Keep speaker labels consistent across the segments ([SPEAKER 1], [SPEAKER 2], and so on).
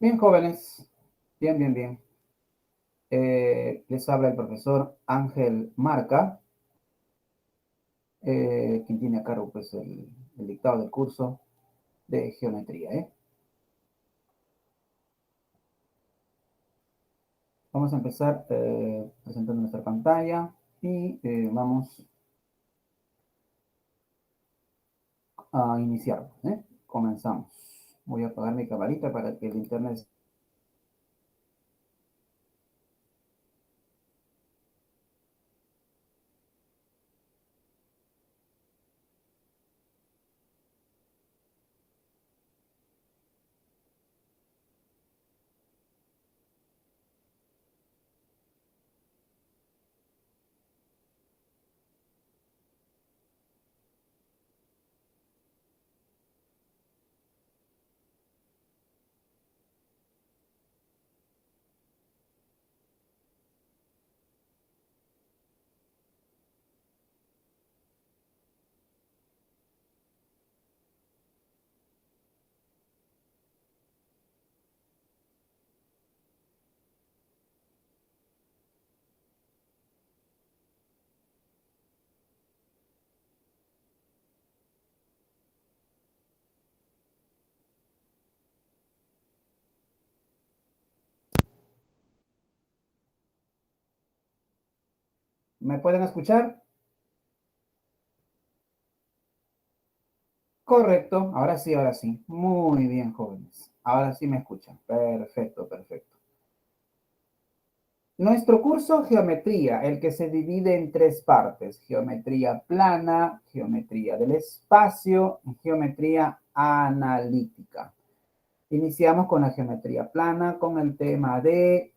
[SPEAKER 1] Bien, jóvenes. Bien, bien, bien. Les habla el profesor Ángel Marca, quien tiene a cargo pues, el dictado del curso de geometría. Vamos a empezar presentando nuestra pantalla y vamos a iniciar. Comenzamos. Voy a apagar mi camarita para que el internet... ¿Me pueden escuchar? Correcto. Ahora sí, ahora sí. Muy bien, jóvenes. Ahora sí me escuchan. Perfecto, perfecto. Nuestro curso geometría, el que se divide en tres partes: geometría plana, geometría del espacio y geometría analítica. Iniciamos con la geometría plana con el tema de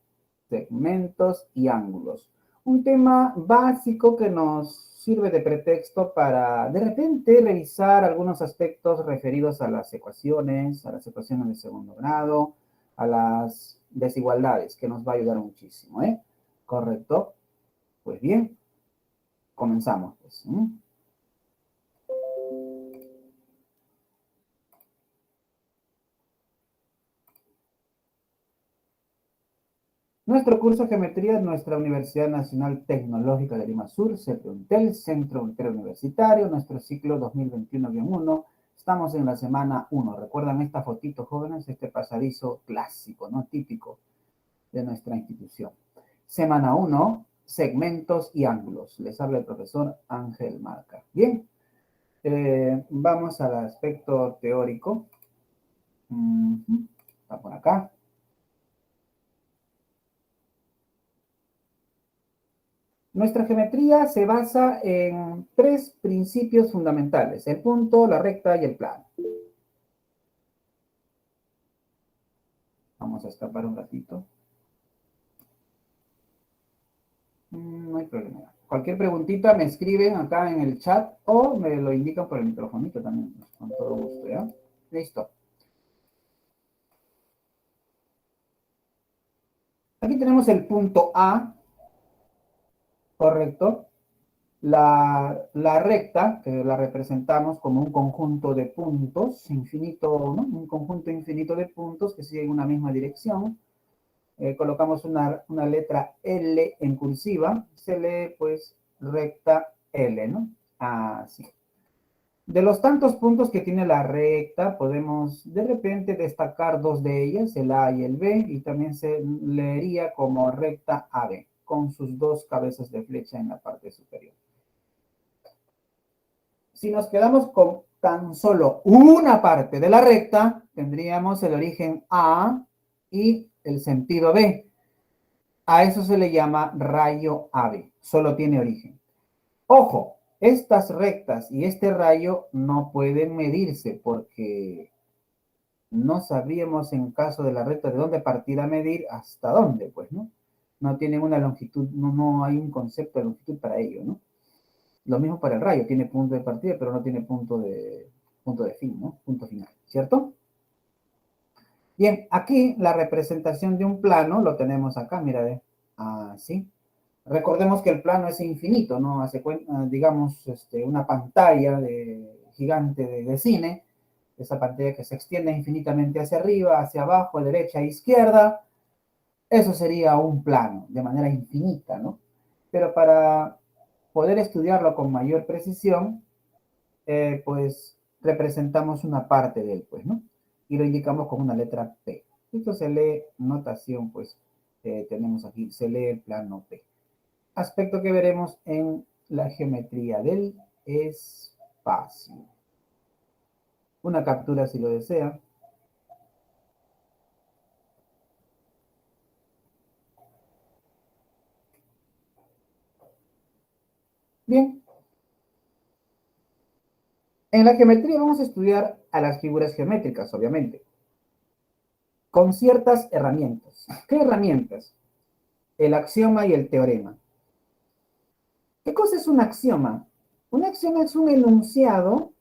[SPEAKER 1] segmentos y ángulos. Un tema básico que nos sirve de pretexto para de repente revisar algunos aspectos referidos a las ecuaciones de segundo grado, a las desigualdades, que nos va a ayudar muchísimo. ¿Correcto? Pues bien, comenzamos. Pues. Nuestro curso de geometría es nuestra Universidad Nacional Tecnológica de Lima Sur, CETUNTEL, Centro Interuniversitario, nuestro ciclo 2021-1. Estamos en la semana 1. ¿Recuerdan esta fotito, jóvenes? Este pasadizo clásico, ¿no? Típico de nuestra institución. Semana 1, segmentos y ángulos. Les habla el profesor Ángel Marca. Bien, vamos al aspecto teórico. Está por acá. Nuestra geometría se basa en tres principios fundamentales: el punto, la recta y el plano. Vamos a escapar un ratito. No hay problema. Cualquier preguntita me escriben acá en el chat o me lo indican por el microfonito también, con todo gusto, ¿ya? Listo. Aquí tenemos el punto A, correcto. La recta, que la representamos como un conjunto de puntos infinito, ¿no? Un conjunto infinito de puntos que siguen una misma dirección. Colocamos una letra L en cursiva, se lee pues recta L, ¿no? Así. De los tantos puntos que tiene la recta, podemos de repente destacar dos de ellas, el A y el B, y también se leería como recta AB, con sus dos cabezas de flecha en la parte superior. Si nos quedamos con tan solo una parte de la recta, tendríamos el origen A y el sentido B. A eso se le llama rayo AB, solo tiene origen. Ojo, estas rectas y este rayo no pueden medirse porque no sabríamos en caso de la recta de dónde partir a medir hasta dónde, pues, ¿no? No tienen una longitud, no hay un concepto de longitud para ello, ¿no? Lo mismo para el rayo, tiene punto de partida, pero no tiene punto de fin, ¿no? Punto final, ¿cierto? Bien, aquí la representación de un plano lo tenemos acá, mira, así. Recordemos que el plano es infinito, ¿no? Hace cuenta, digamos, una pantalla gigante de cine. esa pantalla que se extiende infinitamente hacia arriba, hacia abajo, derecha e izquierda, eso sería un plano de manera infinita, ¿no? Pero para poder estudiarlo con mayor precisión, pues representamos una parte de él, pues, ¿no? Y lo indicamos con una letra P. Esto se lee, notación, pues, tenemos aquí, se lee el plano P. Aspecto que veremos en la geometría del espacio. Una captura si lo desea. Bien, en la geometría vamos a estudiar a las figuras geométricas, obviamente, con ciertas herramientas. ¿Qué herramientas? El axioma y el teorema. ¿Qué cosa es un axioma? Un axioma es un enunciado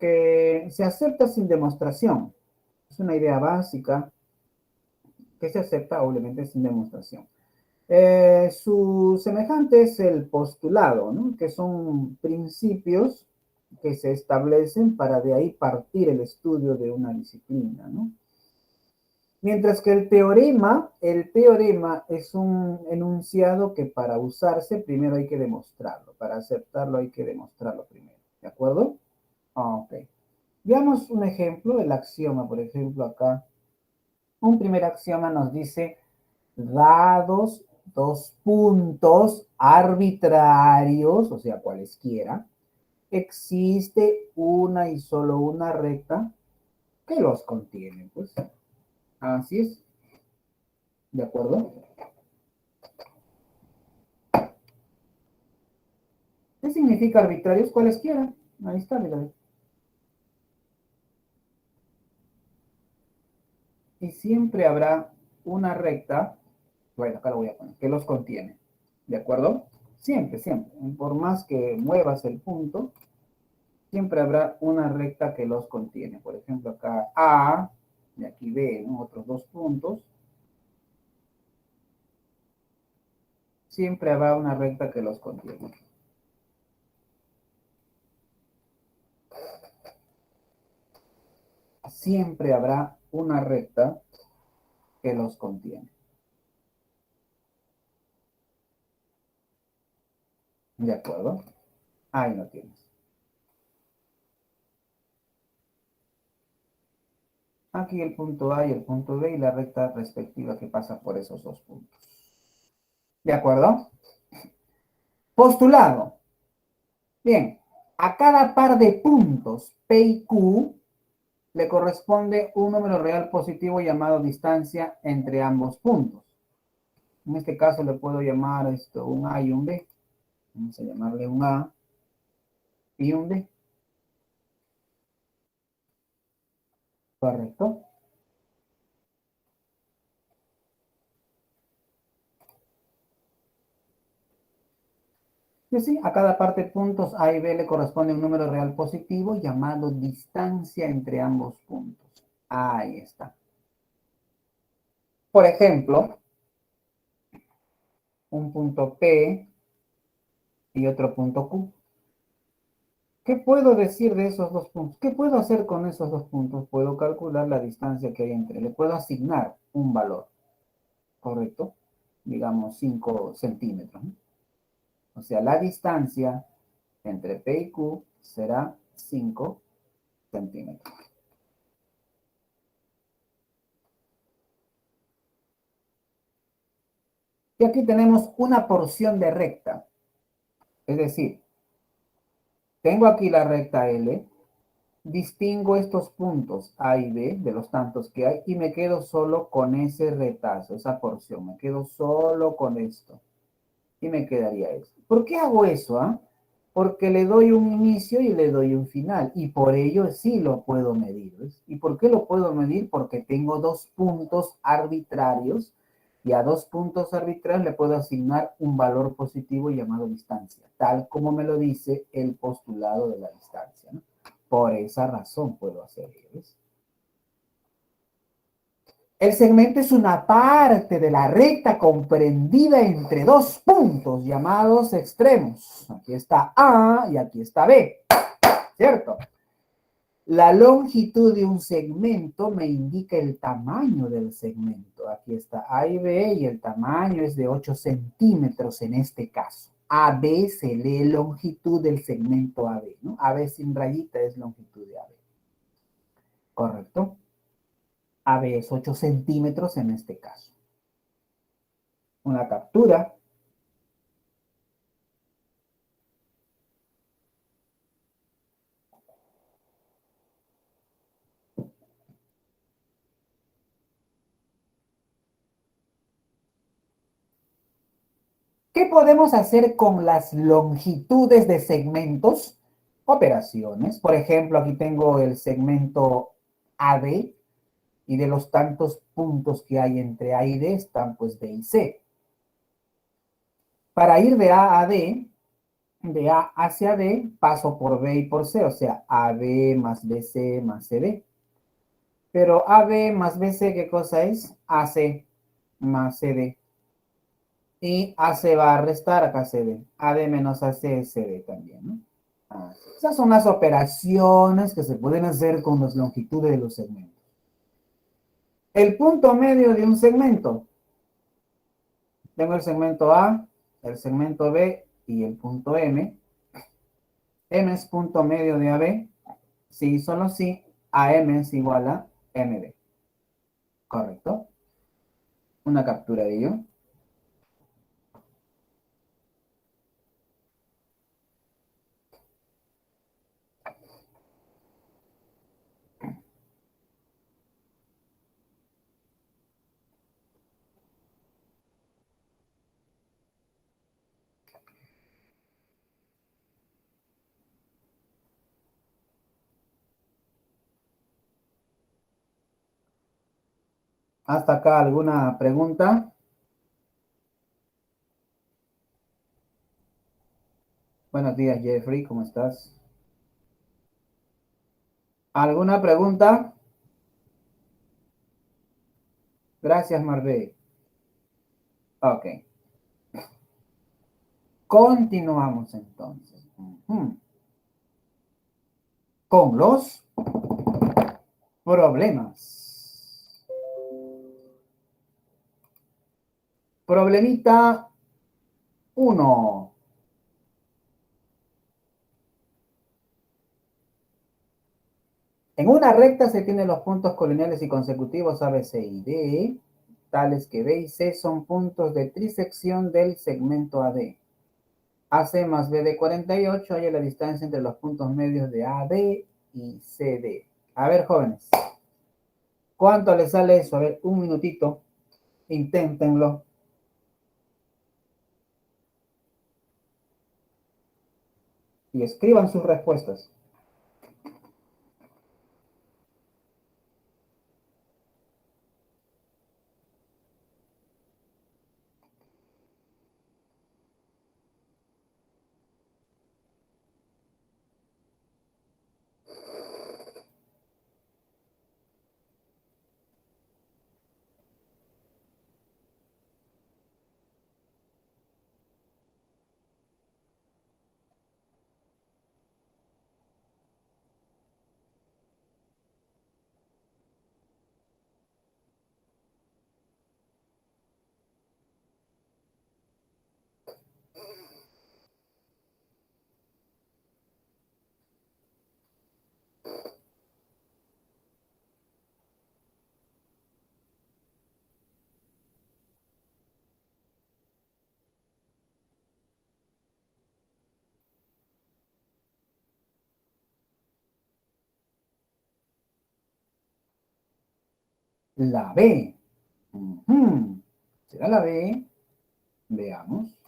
[SPEAKER 1] que se acepta sin demostración. Es una idea básica que se acepta obviamente sin demostración. Su semejante es el postulado, ¿no? Que son principios que se establecen para de ahí partir el estudio de una disciplina, ¿no? Mientras que el teorema es un enunciado que para usarse primero hay que demostrarlo, para aceptarlo hay que demostrarlo primero, ¿de acuerdo? Ok. Veamos un ejemplo, el axioma, por ejemplo, acá. Un primer axioma nos dice, dados dos puntos arbitrarios, o sea, cualesquiera, existe una y solo una recta que los contiene. Pues así es, ¿de acuerdo? ¿Qué significa arbitrarios? Cualesquiera. Ahí está, mira. Y siempre habrá una recta, bueno, acá lo voy a poner, que los contiene. ¿De acuerdo? Siempre, siempre. Por más que muevas el punto, siempre habrá una recta que los contiene. Por ejemplo, acá A, y aquí B, ¿no? Otros dos puntos. Siempre habrá una recta que los contiene. Siempre habrá una recta que los contiene. ¿De acuerdo? Ahí lo tienes. Aquí el punto A y el punto B y la recta respectiva que pasa por esos dos puntos. ¿De acuerdo? Postulado. Bien, a cada par de puntos P y Q le corresponde un número real positivo llamado distancia entre ambos puntos. En este caso le puedo llamar esto un A y un B. Vamos a llamarle un A y un B. ¿Correcto? Y así, a cada parte de puntos A y B le corresponde un número real positivo llamado distancia entre ambos puntos. Ahí está. Por ejemplo, un punto P y otro punto Q. ¿Qué puedo decir de esos dos puntos? ¿Qué puedo hacer con esos dos puntos? Puedo calcular la distancia que hay entre. Le puedo asignar un valor, ¿correcto? Digamos 5 centímetros, ¿no? O sea, la distancia entre P y Q será 5 centímetros. Y aquí tenemos una porción de recta. Es decir, tengo aquí la recta L, distingo estos puntos A y B de los tantos que hay y me quedo solo con ese retazo, esa porción. Me quedo solo con esto. Y me quedaría esto. ¿Por qué hago eso? Porque le doy un inicio y le doy un final. Y por ello sí lo puedo medir. ¿Ves? ¿Y por qué lo puedo medir? Porque tengo dos puntos arbitrarios. Y a dos puntos arbitrarios le puedo asignar un valor positivo llamado distancia. Tal como me lo dice el postulado de la distancia, ¿no? Por esa razón puedo hacer eso. El segmento es una parte de la recta comprendida entre dos puntos llamados extremos. Aquí está A y aquí está B, ¿cierto? La longitud de un segmento me indica el tamaño del segmento. Aquí está A y B y el tamaño es de 8 centímetros en este caso. AB se lee longitud del segmento AB, ¿no? AB sin rayita es longitud de AB. ¿Correcto? AB es 8 centímetros en este caso. Una captura. ¿Qué podemos hacer con las longitudes de segmentos? Operaciones. Por ejemplo, aquí tengo el segmento AB y de los tantos puntos que hay entre A y D están pues B y C. Para ir de A a D, de A hacia D, paso por B y por C, o sea, AB más BC más CD. Pero AB más BC, ¿qué cosa es? AC más CD. Y AC va a restar acá CD. AD menos AC es CD también, ¿no? Esas son las operaciones que se pueden hacer con las longitudes de los segmentos. El punto medio de un segmento. Tengo el segmento A, el segmento B y el punto M. M es punto medio de AB. Si, solo si, AM es igual a MB. ¿Correcto? Una captura de ello. ¿Hasta acá alguna pregunta? Buenos días, Jeffrey, ¿cómo estás? ¿Alguna pregunta? Gracias, Marvé. Ok. Continuamos entonces. Con los problemas. Problemita 1. En una recta se tienen los puntos colineales y consecutivos A, B, C y D, tales que B y C son puntos de trisección del segmento AD. AC más BD 48, hay la distancia entre los puntos medios de AD y CD. A ver, jóvenes, ¿cuánto les sale eso? A ver, un minutito, inténtenlo. Y escriban sus respuestas. La B. ¿Será la B? Veamos.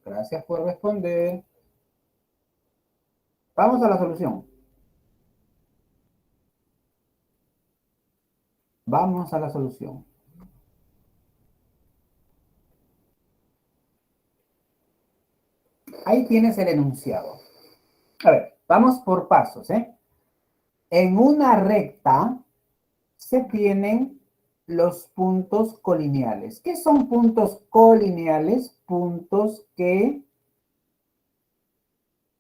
[SPEAKER 1] Gracias por responder. Vamos a la solución. Vamos a la solución. Ahí tienes el enunciado. A ver, vamos por pasos, ¿eh? En una recta se tienen los puntos colineales. ¿Qué son puntos colineales? Puntos que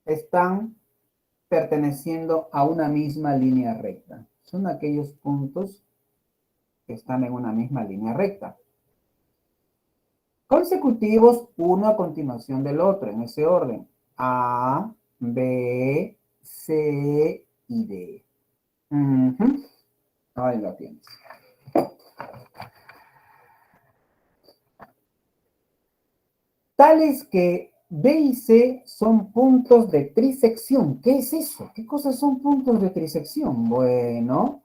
[SPEAKER 1] están perteneciendo a una misma línea recta. Son aquellos puntos que están en una misma línea recta. Consecutivos, uno a continuación del otro, en ese orden. A, B, C y D. Ahí lo tienes. Tales que B y C son puntos de trisección. ¿Qué es eso? ¿Qué cosas son puntos de trisección? Bueno,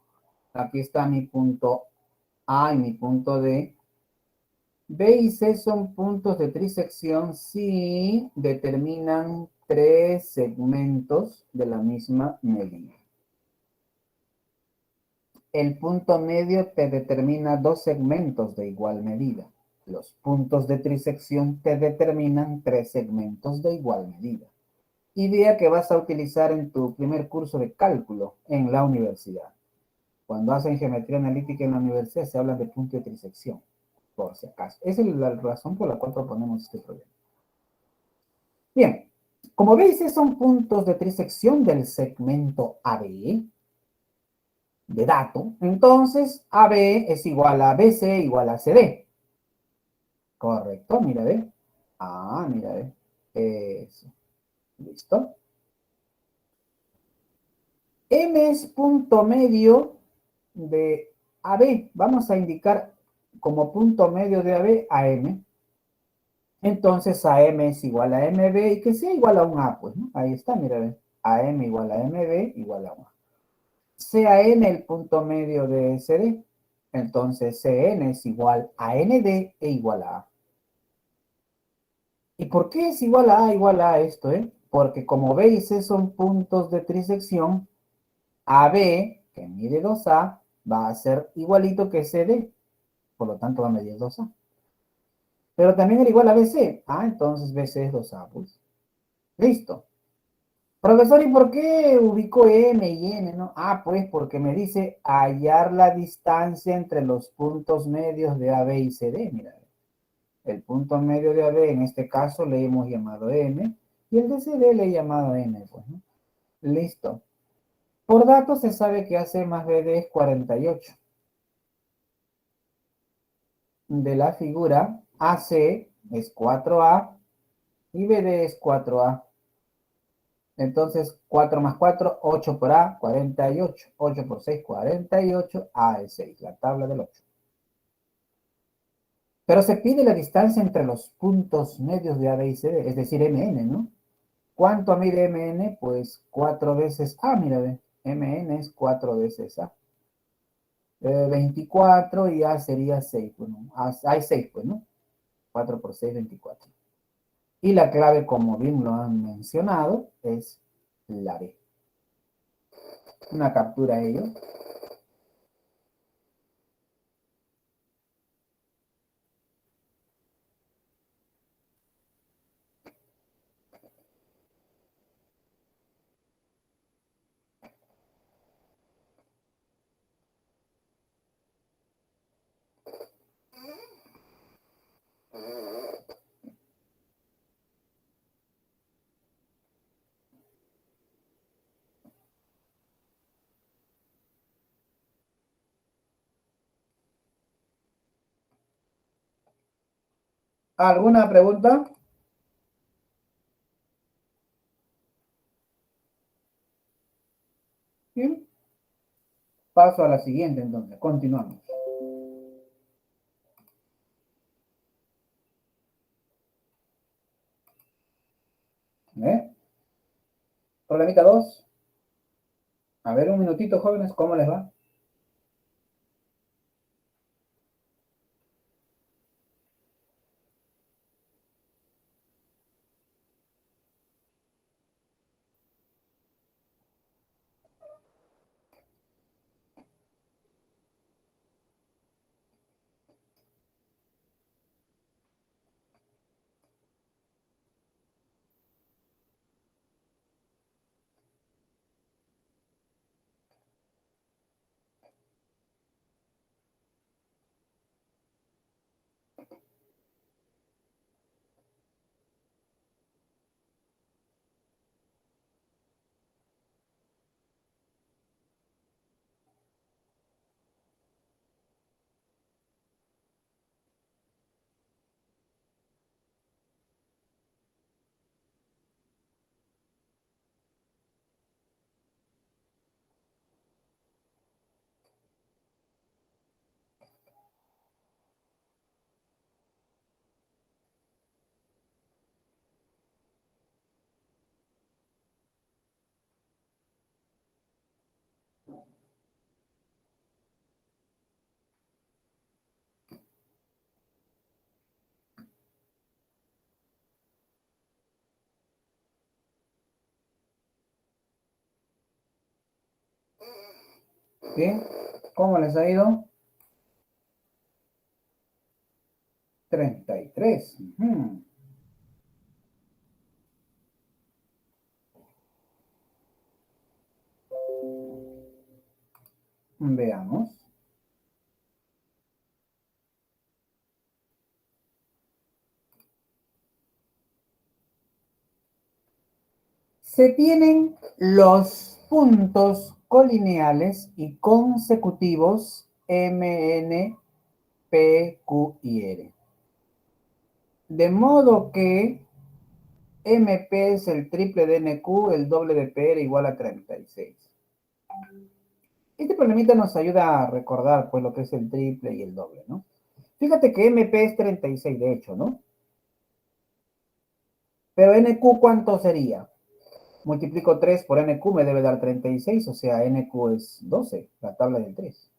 [SPEAKER 1] aquí está mi punto A y mi punto D. B y C son puntos de trisección si determinan tres segmentos de la misma medida. El punto medio te determina dos segmentos de igual medida. Los puntos de trisección te determinan tres segmentos de igual medida. Idea que vas a utilizar en tu primer curso de cálculo en la universidad. Cuando hacen geometría analítica en la universidad se habla de punto de trisección, por si acaso. Esa es la razón por la cual proponemos este problema. Bien, como veis, son puntos de trisección del segmento AB de dato. Entonces, AB es igual a BC igual a CD. Correcto, mira, ve. Ah, mira, ve. Eso. Listo. M es punto medio de AB. Vamos a indicar como punto medio de AB a M. Entonces AM es igual a MB y que sea igual a un A, pues, ¿no? Ahí está, mira, ve. AM igual a MB igual a 1. CN el punto medio de CD. Entonces CN es igual a ND e igual a A. ¿Y por qué es igual a esto, Porque como B y C son puntos de trisección, AB, que mide 2A, va a ser igualito que CD. Por lo tanto va a medir 2A. Pero también era igual a BC. Ah, entonces BC es 2A, pues. Listo. Profesor, ¿y por qué ubico M y N, no? Ah, pues porque me dice hallar la distancia entre los puntos medios de AB y CD. Mira, el punto medio de AB en este caso le hemos llamado M y el de CD le he llamado M, pues, ¿no? Listo. Por datos se sabe que AC más BD es 48. De la figura, AC es 4A y BD es 4A. Entonces, 4 más 4, 8 por A, 48. 8 por 6, 48. A es 6, la tabla del 8. Pero se pide la distancia entre los puntos medios de A, B y C, D, es decir, MN, ¿no? ¿Cuánto mide MN? Pues 4 veces A, mira, ve. MN es 4 veces A. 24 y A sería 6, pues, ¿no? Hay 6, pues, ¿no? 4 por 6, 24. Y la clave, como bien lo han mencionado, es la B. Una captura a ello. ¿Alguna pregunta? Bien. Paso a la siguiente entonces. Continuamos. ¿Eh? Problemita 2. A ver, un minutito, jóvenes, ¿cómo les va? Bien, ¿cómo les ha ido? 33. Veamos. Se tienen los puntos colineales y consecutivos M, N, P, Q y R. De modo que MP es el triple de NQ, el doble de PR igual a 36. Este problemita nos ayuda a recordar pues lo que es el triple y el doble, ¿no? Fíjate que MP es 36 de hecho, ¿no? Pero NQ, ¿cuánto sería? Multiplico 3 por NQ, me debe dar 36, o sea, NQ es 12, la tabla del 3.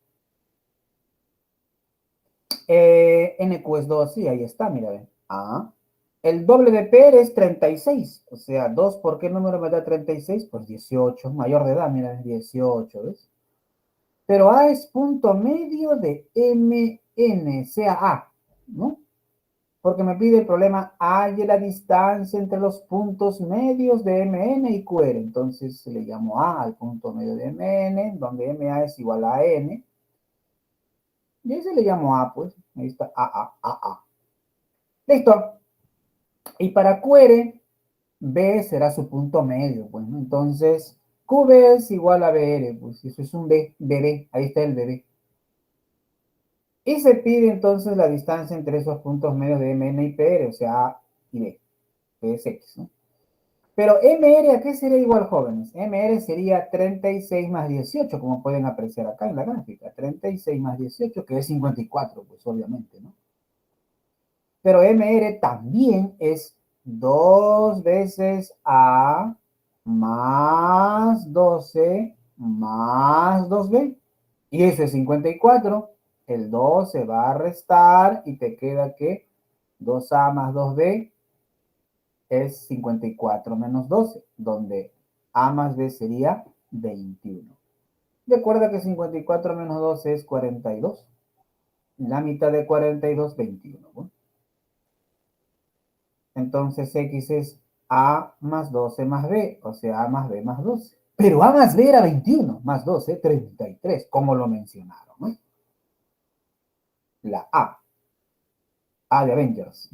[SPEAKER 1] NQ es 2, sí, ahí está, mira, ve. Ah. El doble de PR es 36, o sea, 2 por qué número me da 36, pues 18, mayor de edad, mira, 18, ¿ves? Pero A es punto medio de MN, sea A, ¿no? Porque me pide el problema halle la distancia entre los puntos medios de MN y QR. Entonces le llamo A al punto medio de MN, donde MA es igual a N. Y ese le llamo A, pues. Ahí está A. Listo. Y para QR, B será su punto medio, pues, ¿no? Entonces, QB es igual a BR, pues eso es un B, BB, ahí está el BB. Y se pide entonces la distancia entre esos puntos medios de MN y PR, o sea, A y B, que es X, ¿no? Pero MR, ¿a qué sería igual, jóvenes? MR sería 36 más 18, como pueden apreciar acá en la gráfica. 36 más 18, que es 54, pues obviamente, ¿no? Pero MR también es 2 veces A más 12 más 2B. Y eso es 54. El 2 se va a restar y te queda que 2A más 2B es 54 menos 12, donde A más B sería 21. Recuerda que 54 menos 12 es 42. La mitad de 42, 21. ¿No? Entonces X es A más 12 más B, o sea, A más B más 12. Pero A más B era 21, más 12, 33, como lo mencionaron, ¿no? La A de Avengers.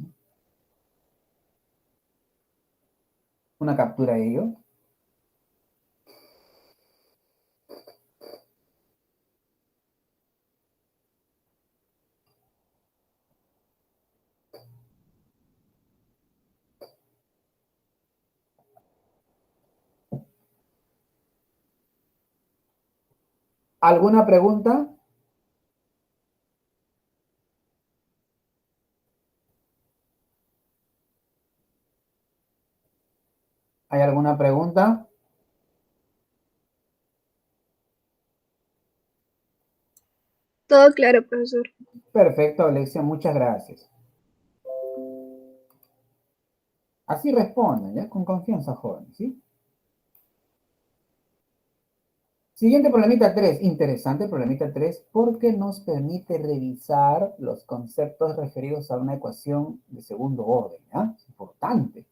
[SPEAKER 1] Una captura de ello. ¿Alguna pregunta? ¿Hay alguna pregunta?
[SPEAKER 2] Todo claro, profesor.
[SPEAKER 1] Perfecto, Alexia, muchas gracias. Así responden, ¿ya? Con confianza, joven, ¿sí? Siguiente problemita 3, interesante problemita 3, porque nos permite revisar los conceptos referidos a una ecuación de segundo orden, ¿ya? Es importante.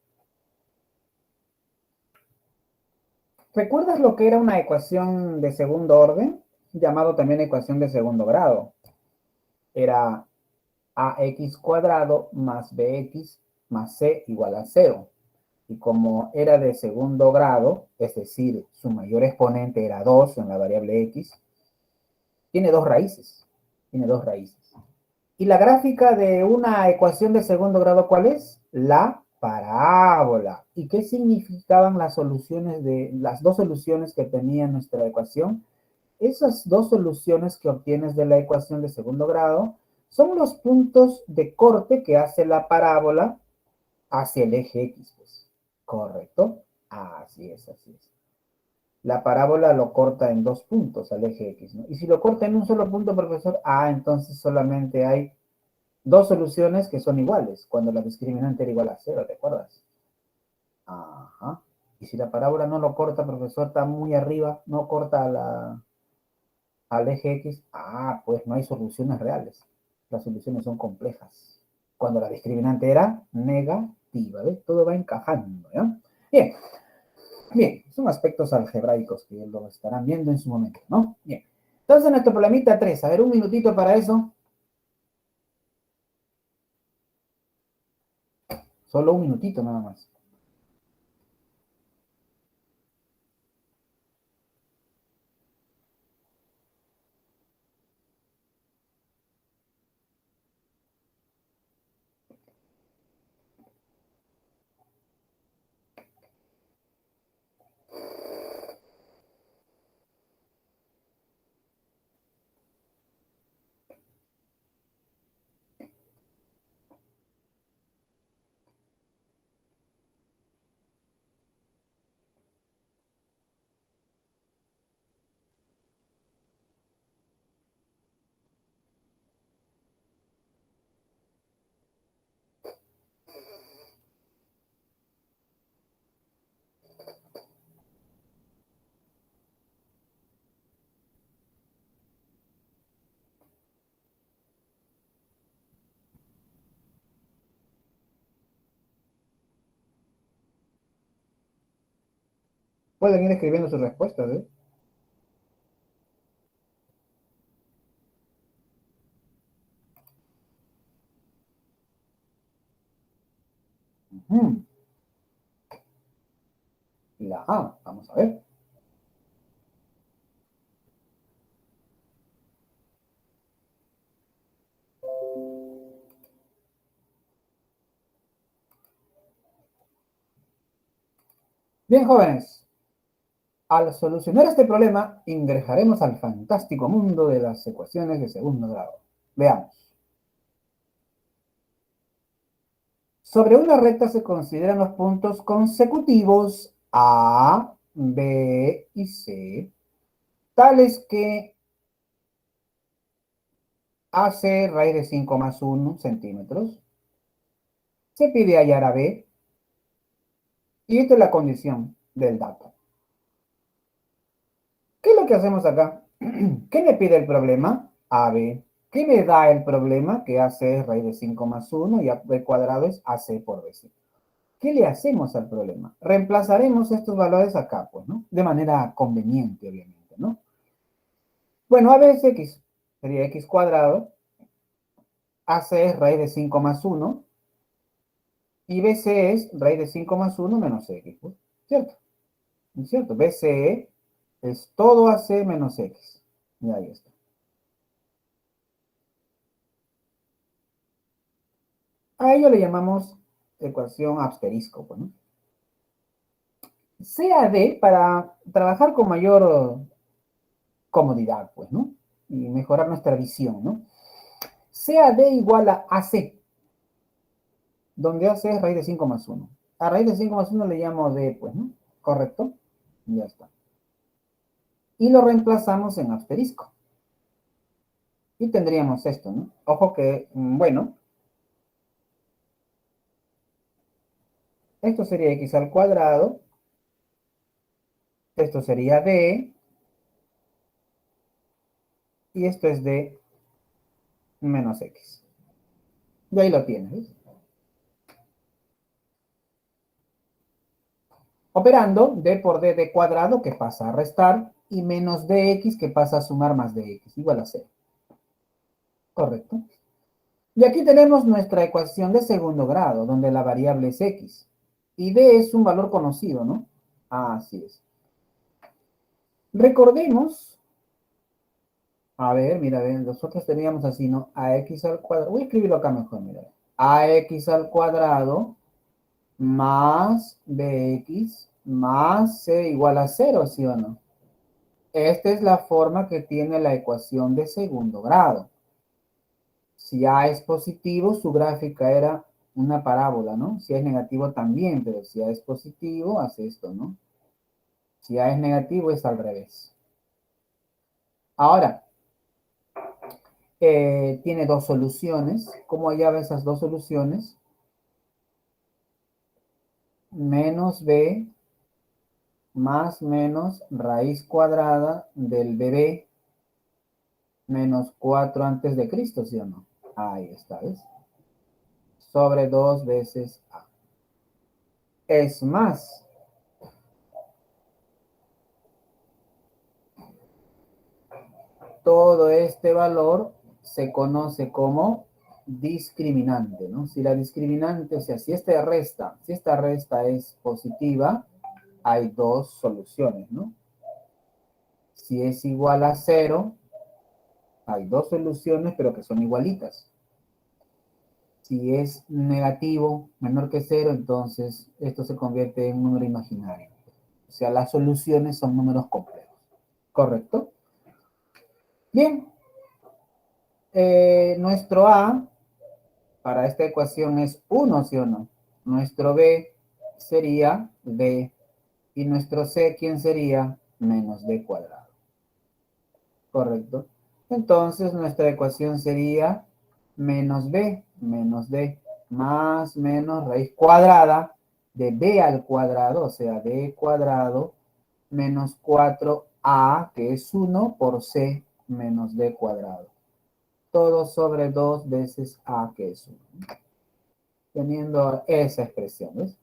[SPEAKER 1] ¿Recuerdas lo que era una ecuación de segundo orden? Llamado también ecuación de segundo grado. Era ax cuadrado más bx más c igual a 0. Y como era de segundo grado, es decir, su mayor exponente era 2 en la variable x, tiene dos raíces. Tiene dos raíces. ¿Y la gráfica de una ecuación de segundo grado cuál es? La parábola. ¿Y qué significaban las soluciones de las dos soluciones que tenía nuestra ecuación? Esas dos soluciones que obtienes de la ecuación de segundo grado son los puntos de corte que hace la parábola hacia el eje X. Pues. ¿Correcto? Así es, así es. La parábola lo corta en dos puntos al eje X, ¿no? Y si lo corta en un solo punto, profesor, entonces solamente hay dos soluciones que son iguales, cuando la discriminante era igual a cero, ¿te acuerdas? Ajá. Y si la parábola no lo corta, profesor, está muy arriba, no corta la... al eje X, pues no hay soluciones reales. Las soluciones son complejas. Cuando la discriminante era negativa, ¿ves? Todo va encajando, ¿ya? Bien, bien, son aspectos algebraicos que lo estarán viendo en su momento, ¿no? Bien. Entonces, nuestro problemita 3, a ver, un minutito para eso. Solo un minutito nada más. Pueden ir escribiendo sus respuestas, ¿eh? Ujú. La A, vamos a ver. Bien, jóvenes, al solucionar este problema, ingresaremos al fantástico mundo de las ecuaciones de segundo grado. Veamos. Sobre una recta se consideran los puntos consecutivos A, B y C, tales que AC raíz de 5 más 1 centímetros. Se pide hallar a B y esta es la condición del dato. ¿Qué es lo que hacemos acá? ¿Qué me pide el problema? AB. ¿Qué me da el problema? Que AC es raíz de 5 más 1 y B cuadrado es AC por BC. ¿Qué le hacemos al problema? Reemplazaremos estos valores acá, pues, ¿no? De manera conveniente, obviamente, ¿no? Bueno, AB es X, sería X cuadrado. AC es raíz de 5 más 1 y BC es raíz de 5 más 1 menos X, pues, ¿cierto? ¿Cierto? BCE es todo AC menos X. Y ahí está. A ello le llamamos ecuación asterisco, pues, ¿no? CAD para trabajar con mayor comodidad, pues, ¿no? Y mejorar nuestra visión, ¿no? CAD igual a AC, donde AC es raíz de 5 más 1. A raíz de 5 más 1 le llamo D, pues, ¿no? ¿Correcto? Ya está. Y lo reemplazamos en asterisco. Y tendríamos esto, ¿no? Ojo que, bueno, esto sería X al cuadrado, esto sería D, y esto es D menos X. Y ahí lo tienes, ¿ves? Operando d por d cuadrado que pasa a restar y menos dx que pasa a sumar más dx igual a 0. Correcto. Y aquí tenemos nuestra ecuación de segundo grado, donde la variable es x. Y d es un valor conocido, ¿no? Así es. Recordemos, a ver, mira, nosotros teníamos así, ¿no? Ax al cuadrado, voy a escribirlo acá mejor, mira. Ax al cuadrado más bx más c igual a 0, ¿sí o no? Esta es la forma que tiene la ecuación de segundo grado. Si A es positivo, su gráfica era una parábola, ¿no? Si A es negativo también, pero si A es positivo, hace esto, ¿no? Si A es negativo, es al revés. Ahora, tiene dos soluciones. ¿Cómo hallaba esas dos soluciones? Menos B más menos raíz cuadrada del BB menos 4 antes de Cristo, ¿sí o no? Ahí está, ¿ves? Sobre 2 veces A. Es más, todo este valor se conoce como discriminante, ¿no? Si la discriminante, o sea, si esta resta es positiva, hay dos soluciones, ¿no? Si es igual a 0, hay dos soluciones, pero que son igualitas. Si es negativo, menor que 0, entonces esto se convierte en un número imaginario. O sea, las soluciones son números complejos. ¿Correcto? Bien. Nuestro A para esta ecuación es 1, ¿sí o no? Nuestro B sería B. Y nuestro C, ¿quién sería? Menos B cuadrado. ¿Correcto? Entonces, nuestra ecuación sería menos B, menos D, más menos raíz cuadrada de B al cuadrado, o sea, B cuadrado, menos 4A, que es 1, por C, menos D cuadrado. Todo sobre 2 veces A, que es 1. Teniendo esa expresión, ¿ves?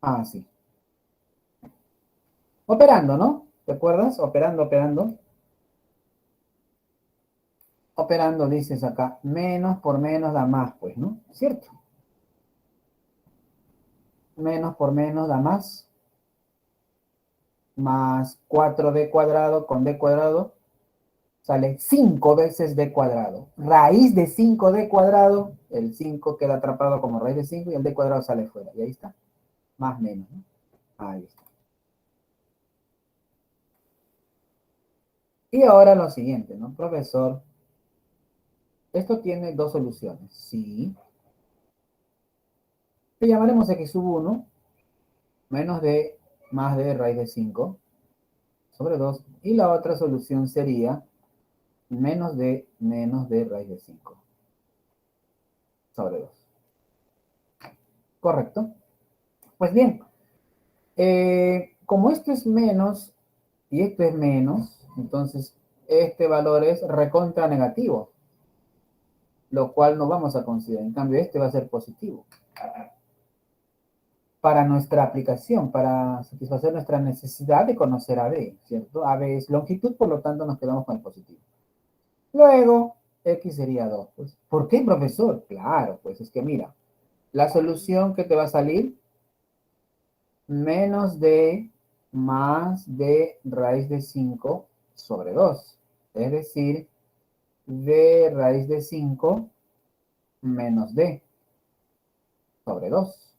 [SPEAKER 1] Ah, sí. Operando, ¿no? ¿Te acuerdas? Operando, operando. Operando, dices acá, menos por menos da más, pues, ¿no? ¿Cierto? Menos por menos da más 4D cuadrado con D cuadrado, sale 5 veces D cuadrado. Raíz de 5D cuadrado, el 5 queda atrapado como raíz de 5 y el D cuadrado sale fuera. Y ahí está, más menos, ¿no? Ahí está. Y ahora lo siguiente, ¿no? Profesor, esto tiene dos soluciones. Sí. Le llamaremos x sub 1 menos d más d raíz de 5 sobre 2. Y la otra solución sería menos d raíz de 5 sobre 2. ¿Correcto? Pues bien, como esto es menos y esto es menos, entonces este valor es recontra negativo, lo cual no vamos a considerar. En cambio, este va a ser positivo. Para nuestra aplicación, para satisfacer nuestra necesidad de conocer a B, ¿cierto? A B es longitud, por lo tanto nos quedamos con el positivo. Luego, X sería 2. Pues, ¿por qué, profesor? Claro, pues es que mira, la solución que te va a salir, menos D más D raíz de 5 sobre 2. Es decir, D raíz de 5 menos D sobre 2.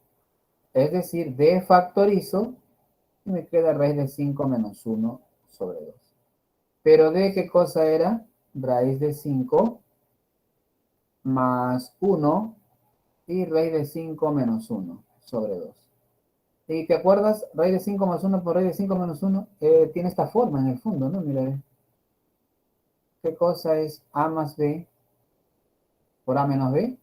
[SPEAKER 1] Es decir, D factorizo y me queda raíz de 5 menos 1 sobre 2. Pero D, ¿qué cosa era? Raíz de 5 más 1 y raíz de 5 menos 1 sobre 2. ¿Y te acuerdas? Raíz de 5 más 1 por raíz de 5 menos 1 tiene esta forma en el fondo, ¿no? Mira, ¿qué cosa es A más B por A menos B?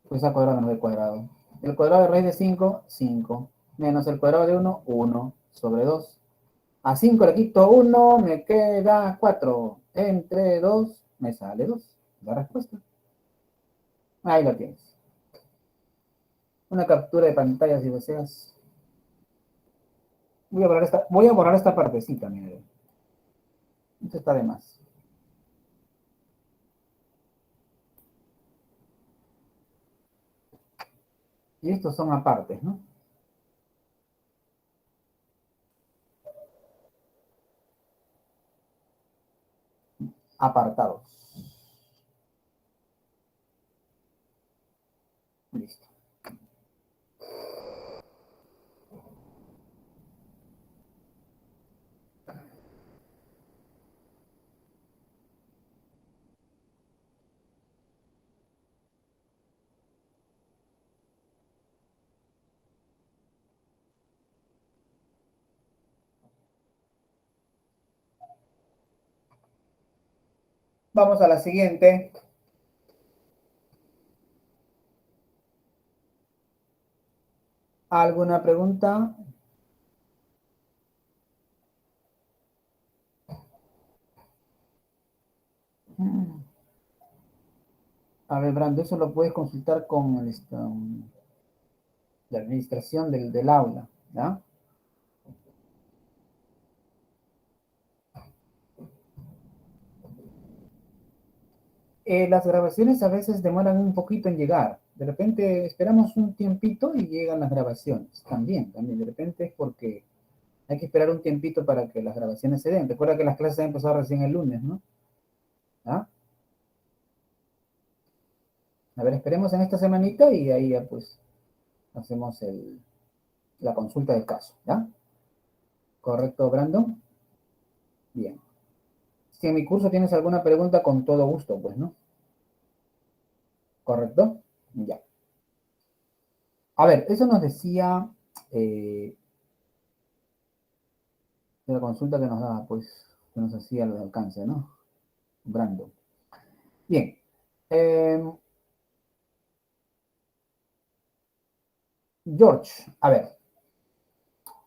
[SPEAKER 1] Pues A cuadrado menos B cuadrado. El cuadrado de raíz de 5, 5. Menos el cuadrado de 1, 1 sobre 2. A 5 le quito 1, me queda 4. Entre 2, me sale 2. La respuesta. Ahí lo tienes. Una captura de pantalla si deseas. Voy a borrar esta partecita, mire. Esto está de más. Y estos son apartes, ¿no? Apartados. Listo. Vamos a la siguiente. ¿Alguna pregunta? A ver, Brando, eso lo puedes consultar con la administración del aula, ¿ya? Las grabaciones a veces demoran un poquito en llegar. De repente esperamos un tiempito y llegan las grabaciones. También. De repente es porque hay que esperar un tiempito para que las grabaciones se den. Recuerda que las clases han empezado recién el lunes, ¿no? ¿Ah? A ver, esperemos en esta semanita y ahí ya pues hacemos la consulta del caso, ¿ya? ¿Correcto, Brandon? Bien. Si en mi curso tienes alguna pregunta, con todo gusto, pues, ¿no? ¿Correcto? Ya. A ver, eso nos decía de la consulta que nos daba, pues, que nos hacía el alcance, ¿no? Brandon. Bien. George, a ver,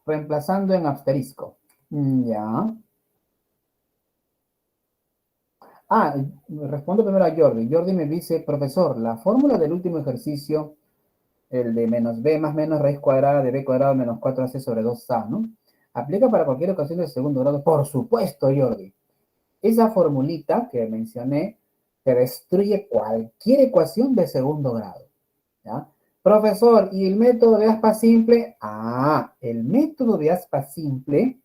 [SPEAKER 1] reemplazando en asterisco. Ya. Ah, respondo primero a Jordi. Jordi me dice, profesor, la fórmula del último ejercicio, el de menos b más menos raíz cuadrada de b cuadrado menos 4ac sobre 2a, ¿no? ¿Aplica para cualquier ocasión de segundo grado? Por supuesto, Jordi. Esa formulita que mencioné te destruye cualquier ecuación de segundo grado, ¿ya? Profesor, ¿y el método de aspa simple? Ah, el método de aspa simple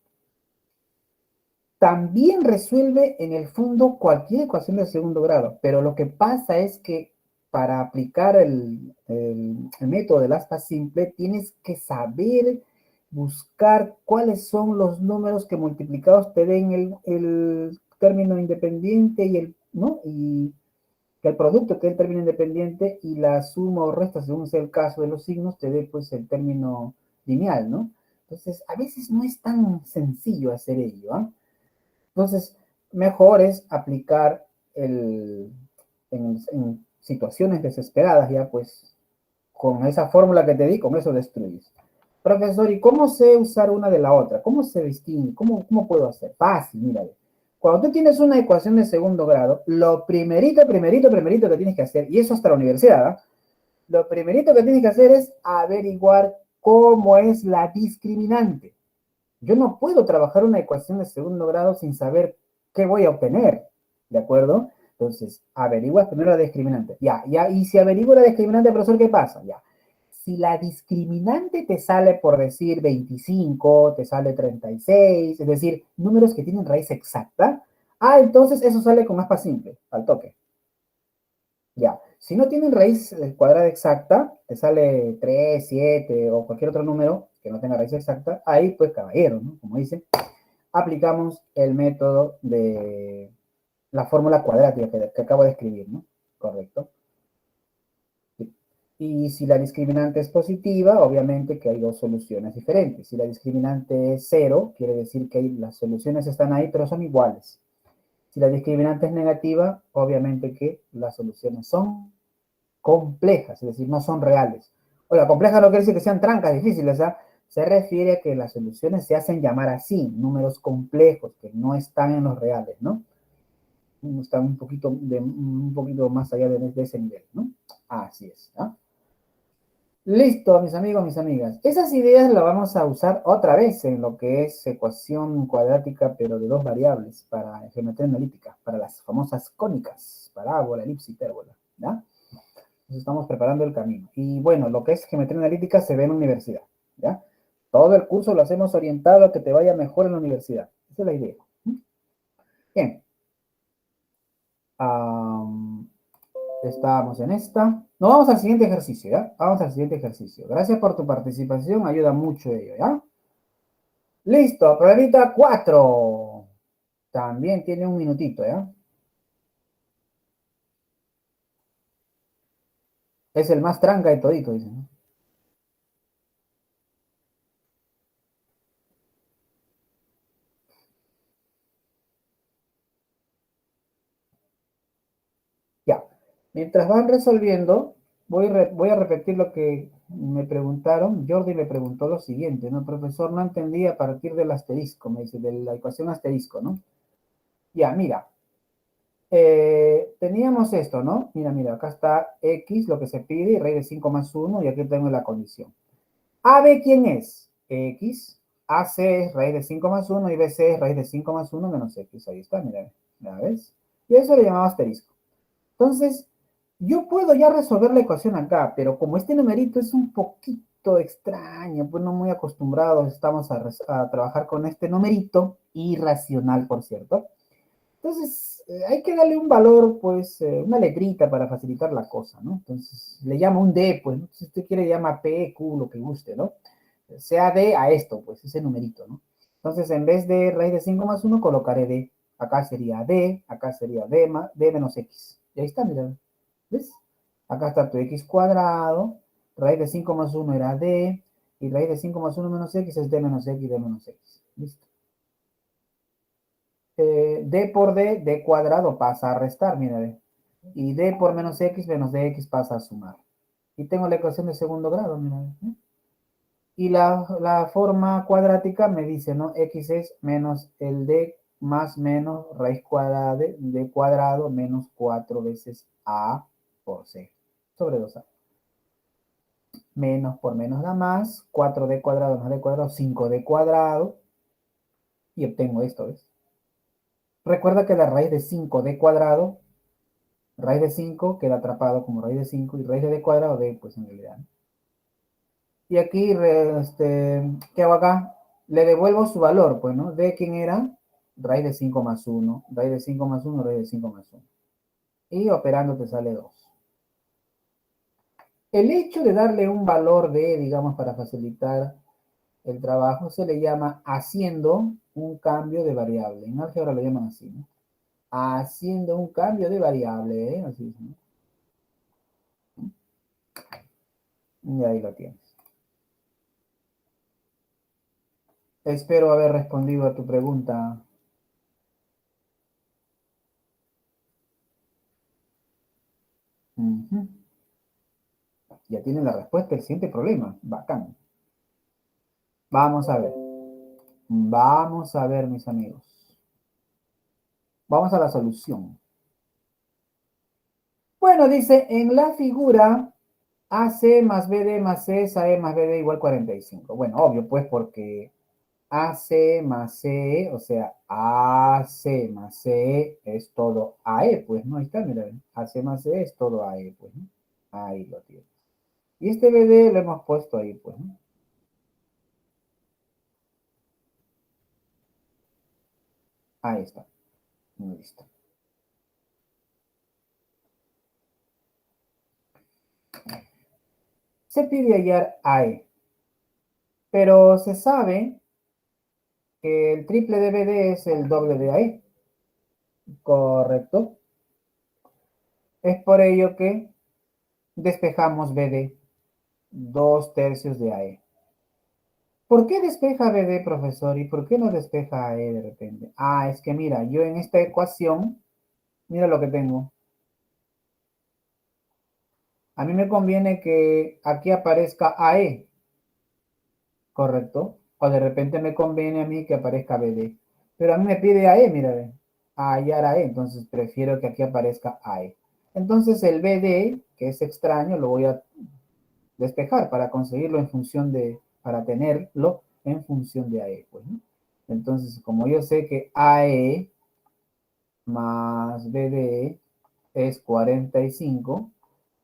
[SPEAKER 1] también resuelve en el fondo cualquier ecuación de segundo grado, pero lo que pasa es que para aplicar el método del aspa simple tienes que saber buscar cuáles son los números que multiplicados te den el término independiente y ¿no? Y que el producto que es el término independiente y la suma o resta, según sea el caso de los signos, te dé pues el término lineal, ¿no? Entonces, a veces no es tan sencillo hacer ello, ¿ah? Entonces, mejor es aplicar en situaciones desesperadas, ya pues con esa fórmula que te di, con eso destruyes. Profesor, ¿y cómo sé usar una de la otra? ¿Cómo se distingue? ¿Cómo puedo hacer? Fácil, mira. Cuando tú tienes una ecuación de segundo grado, lo primerito que tienes que hacer, y eso hasta la universidad, ¿eh? Lo primerito que tienes que hacer es averiguar cómo es la discriminante. Yo no puedo trabajar una ecuación de segundo grado sin saber qué voy a obtener, ¿de acuerdo? Entonces, averiguas primero la discriminante. Ya, y si averiguo la discriminante, profesor, ¿qué pasa? Ya. Si la discriminante te sale por decir 25, te sale 36, es decir, números que tienen raíz exacta, entonces eso sale con aspa simple, al toque. Ya. Si no tienen raíz cuadrada exacta, te sale 3, 7 o cualquier otro número que no tenga raíz exacta, ahí pues caballero, ¿no? Como dice, aplicamos el método de la fórmula cuadrática que acabo de escribir, ¿no? Correcto. Y si la discriminante es positiva, obviamente que hay dos soluciones diferentes. Si la discriminante es cero, quiere decir que las soluciones están ahí, pero son iguales. Si la discriminante es negativa, obviamente que las soluciones son complejas, es decir, no son reales. Oiga, complejas no quiere decir que sean trancas, difíciles, ¿ah? Se refiere a que las soluciones se hacen llamar así, números complejos, que no están en los reales, ¿no? Están un poquito más allá de ese nivel, ¿no? Así es, ¿no? Listo, mis amigos, mis amigas. Esas ideas las vamos a usar otra vez en lo que es ecuación cuadrática, pero de dos variables, para geometría analítica, para las famosas cónicas, parábola, elipse, hipérbola, ¿ya? Entonces estamos preparando el camino. Y bueno, lo que es geometría analítica se ve en la universidad, ¿ya? Todo el curso lo hacemos orientado a que te vaya mejor en la universidad. Esa es la idea. Bien. Um, Estábamos en esta. No, vamos al siguiente ejercicio, ¿ya? Vamos al siguiente ejercicio. Gracias por tu participación, ayuda mucho ello, ¿ya? Listo, problemita 4. También tiene un minutito, ¿ya? Es el más tranca de todito, dicen, ¿no? Mientras van resolviendo, voy a repetir lo que me preguntaron. Jordi me preguntó lo siguiente, ¿no? Profesor, no entendí a partir del asterisco, me dice, de la ecuación asterisco, ¿no? Ya, mira, teníamos esto, ¿no? Mira, acá está x, lo que se pide, y raíz de 5 más 1, y aquí tengo la condición. AB, ¿quién es? X. AC es raíz de 5 más 1 y BC es raíz de 5 más 1 menos X. Ahí está, mira, ¿la ves? Y eso le llamaba asterisco. Entonces, yo puedo ya resolver la ecuación acá, pero como este numerito es un poquito extraño, pues no muy acostumbrados estamos a trabajar con este numerito, irracional, por cierto. Entonces, hay que darle un valor, pues, una letrita para facilitar la cosa, ¿no? Entonces, le llamo un D, pues, ¿no? Si usted quiere, llama P, Q, lo que guste, ¿no? Sea D a esto, pues, ese numerito, ¿no? Entonces, en vez de raíz de 5 más 1, colocaré D. Acá sería D, acá sería D menos X. Y ahí está, mira, ¿ves? Acá está tu X cuadrado, raíz de 5 más 1 era D, y raíz de 5 más 1 menos X es D menos X, D menos X. ¿Listo? D por D cuadrado pasa a restar, mira, ve. Y D por menos dx pasa a sumar. Y tengo la ecuación de segundo grado, mira, ve. Y la forma cuadrática me dice, ¿no? X es menos el D más menos raíz cuadrada de D cuadrado menos 4 veces A por C sobre 2A. Menos por menos da más, 4D cuadrado más D cuadrado, 5D cuadrado. Y obtengo esto, ¿ves? Recuerda que la raíz de 5D cuadrado, raíz de 5 queda atrapado como raíz de 5 y raíz de D cuadrado D, pues en realidad. Y aquí, ¿qué hago acá? Le devuelvo su valor, pues, ¿no? D, ¿quién era? Raíz de 5 más 1, raíz de 5 más 1, raíz de 5 más 1. Y operando te sale 2. El hecho de darle un valor de, digamos, para facilitar el trabajo, se le llama haciendo un cambio de variable. En álgebra lo llaman así, ¿no? Haciendo un cambio de variable, ¿eh? Así, ¿no? Y ahí lo tienes. Espero haber respondido a tu pregunta. Ujú. Ya tienen la respuesta al siguiente problema. Bacán. Vamos a ver. Vamos a ver, mis amigos. Vamos a la solución. Bueno, dice, en la figura AC más BD más C es AE más BD igual 45. Bueno, obvio, pues, porque AC más C, o sea, AC más C es todo AE, pues, ¿no? Ahí está, mira, AC más C es todo AE, pues, ¿no? Ahí lo tienes. Y este BD lo hemos puesto ahí, pues, ¿no? Ahí está. Listo. Se pide hallar AE, pero se sabe que el triple de BD es el doble de AE. Correcto. Es por ello que despejamos BD, 2/3 de AE. ¿Por qué despeja BD, profesor? ¿Y por qué no despeja AE de repente? Ah, es que mira, yo en esta ecuación, mira lo que tengo. A mí me conviene que aquí aparezca AE, ¿correcto? O de repente me conviene a mí que aparezca BD. Pero a mí me pide AE, mira, ve, a hallar AE, entonces prefiero que aquí aparezca AE. Entonces el BD, que es extraño, lo voy a despejar para conseguirlo en función de, para tenerlo en función de AE, pues, ¿no? Entonces, como yo sé que AE más BD es 45,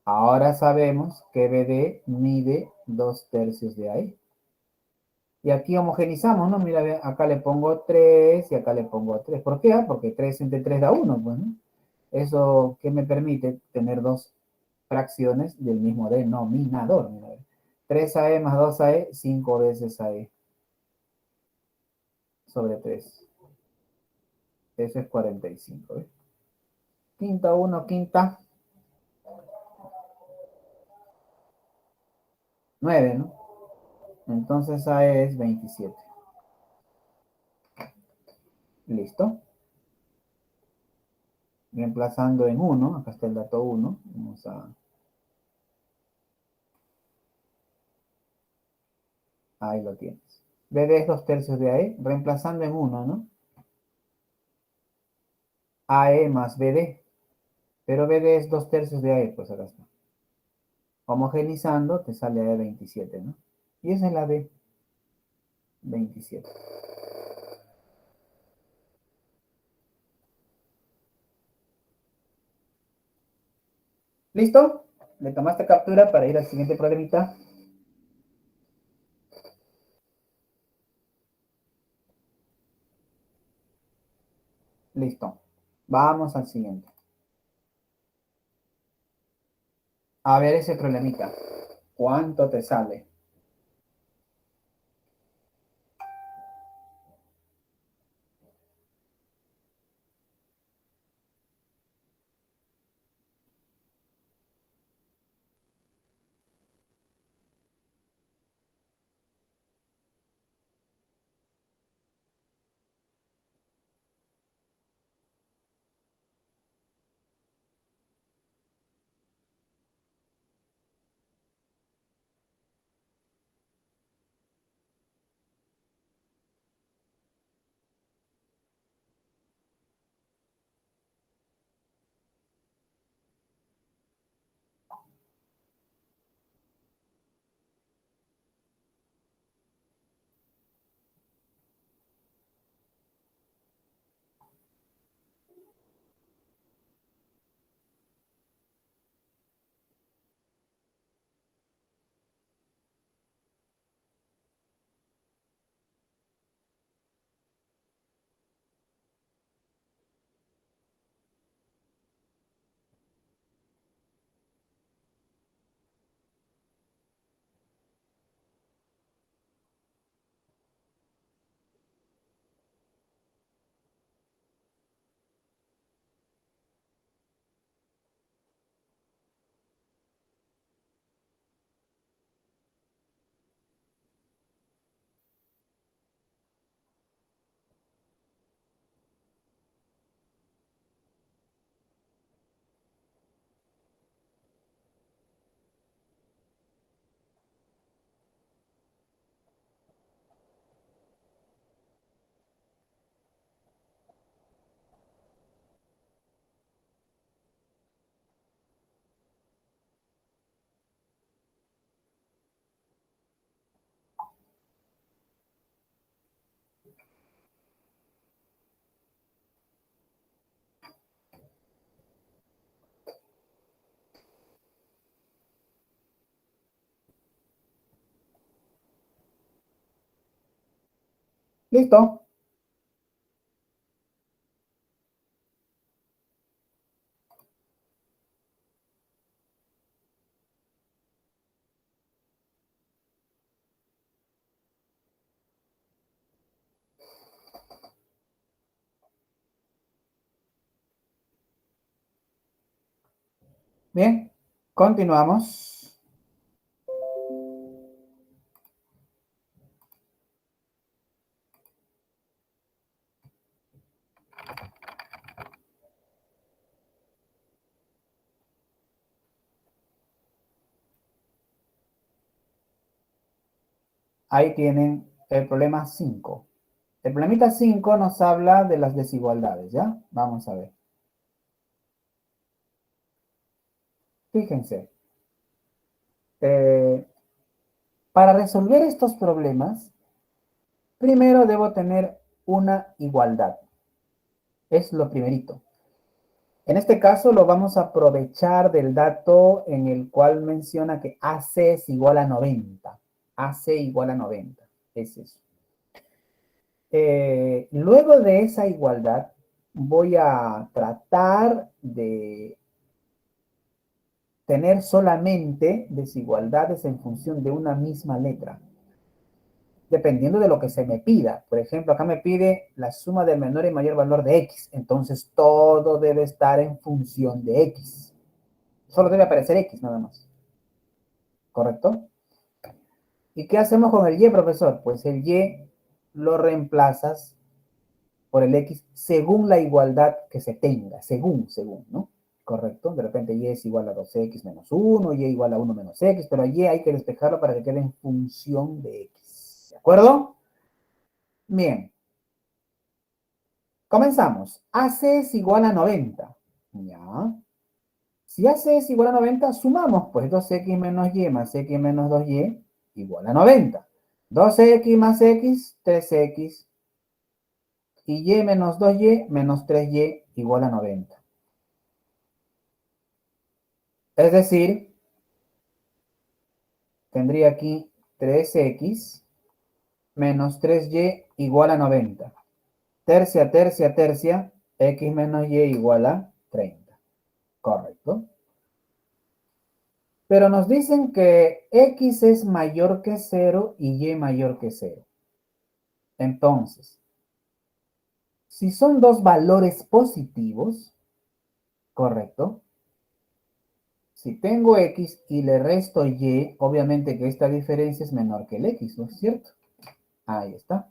[SPEAKER 1] ahora sabemos que BD mide 2/3 de AE. Y aquí homogenizamos, ¿no? Mira, acá le pongo 3 y acá le pongo 3. ¿Por qué? Porque 3 entre 3 da 1, pues, ¿no? Eso que me permite tener dos fracciones del mismo denominador. Mira, 3AE más 2AE, 5 veces AE sobre 3. Eso es 45. ¿Ves? Quinta 1, quinta 9, ¿no? Entonces AE es 27. ¿Listo? reemplazando en 1, acá está el dato 1, vamos a... Ahí lo tienes. BD es 2/3 de AE, reemplazando en 1, ¿no? AE más BD, pero BD es 2/3 de AE, pues acá está. Homogenizando te sale AE 27, ¿no? Y esa es la D, 27. ¿Listo? ¿Le tomaste captura para ir al siguiente problemita? Listo. Vamos al siguiente. A ver ese problemita. ¿Cuánto te sale? ¿Listo? Bien, continuamos. Ahí tienen el problema 5. El problemita 5 nos habla de las desigualdades, ¿ya? Vamos a ver. Fíjense. eh, para resolver estos problemas, primero debo tener una igualdad. Es lo primerito. En este caso lo vamos a aprovechar del dato en el cual menciona que AC es igual a 90. AC igual a 90. Es eso. Luego de esa igualdad, voy a tratar de tener solamente desigualdades en función de una misma letra, dependiendo de lo que se me pida. Por ejemplo, acá me pide la suma del menor y mayor valor de X, entonces todo debe estar en función de X. Solo debe aparecer X nada más. ¿Correcto? ¿Y qué hacemos con el Y, profesor? Pues el Y lo reemplazas por el X según la igualdad que se tenga, según, ¿no? Correcto, de repente Y es igual a 2X menos 1, Y igual a 1 menos X, pero Y hay que despejarlo para que quede en función de X, ¿de acuerdo? Bien, comenzamos. AC es igual a 90, ¿ya? Si AC es igual a 90, sumamos, pues 2X menos Y más X menos 2Y igual a 90. 2X más X, 3X. Y Y menos 2Y menos 3Y igual a 90. Es decir, tendría aquí 3X menos 3Y igual a 90. Tercia, tercia, tercia, X menos Y igual a 30. Correcto. Pero nos dicen que X es mayor que 0 y Y mayor que 0. Entonces, si son dos valores positivos, correcto. Si tengo X y le resto Y, obviamente que esta diferencia es menor que el X, ¿no es cierto? Ahí está.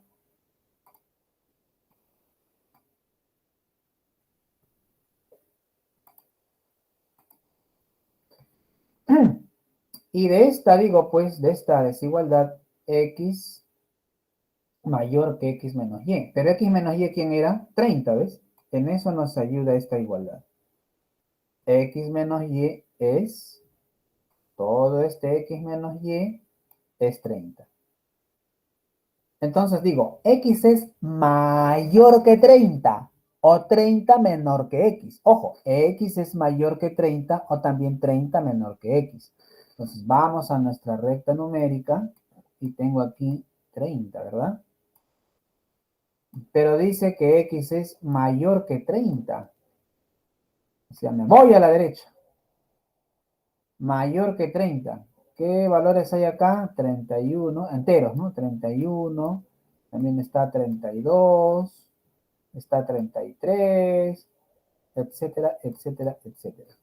[SPEAKER 1] Y de esta, digo, pues, de esta desigualdad, X mayor que X menos Y. Pero X menos Y, ¿quién era? 30, ¿ves? En eso nos ayuda esta igualdad. X menos Y es, todo este X menos Y es 30. Entonces digo, X es mayor que 30 o 30 menor que X. Ojo, X es mayor que 30 o también 30 menor que X. Entonces vamos a nuestra recta numérica y tengo aquí 30, ¿verdad? Pero dice que X es mayor que 30. O sea, me voy a la derecha. Mayor que 30. ¿Qué valores hay acá? 31, enteros, ¿no? 31, también está 32. Está 33, etcétera, etcétera, etcétera.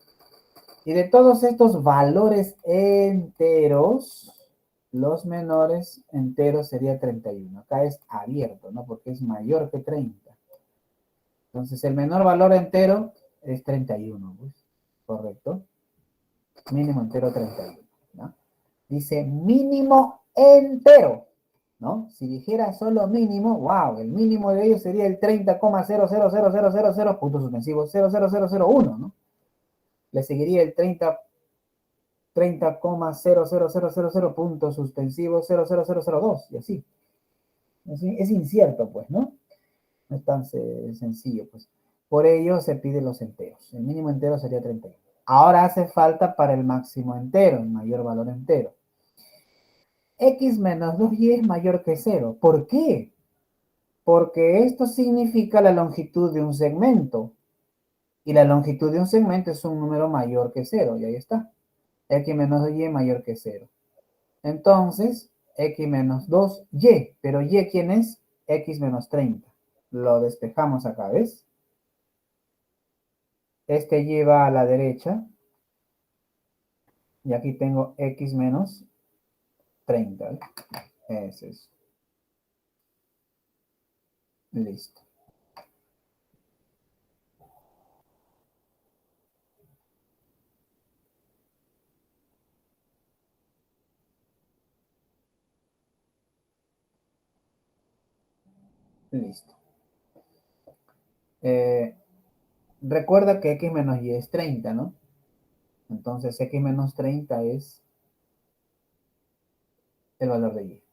[SPEAKER 1] Y de todos estos valores enteros, los menores enteros sería 31. Acá es abierto, ¿no? Porque es mayor que 30. Entonces, el menor valor entero es 31, pues. Correcto. Mínimo entero 31, ¿no? Dice mínimo entero, ¿no? Si dijera solo mínimo, wow, el mínimo de ellos sería el 30,00000, punto suspensivo 00001, ¿no? Le seguiría el 30,00000, punto suspensivo 00002, y así. Es incierto, pues, ¿no? No es tan sencillo, pues. Por ello se piden los enteros. El mínimo entero sería 31. Ahora hace falta para el máximo entero, el mayor valor entero. X menos 2Y es mayor que 0. ¿Por qué? Porque esto significa la longitud de un segmento. Y la longitud de un segmento es un número mayor que 0. Y ahí está. X menos 2Y mayor que 0. Entonces, X menos 2Y. Pero Y, ¿quién es? X menos 30. Lo despejamos acá, ¿ves? Este Y va a la derecha. Y aquí tengo X menos 30. ¿Ves? Ese es. Listo. Listo. Recuerda que X menos Y es 30, ¿no? Entonces X menos 30 es el valor de Y.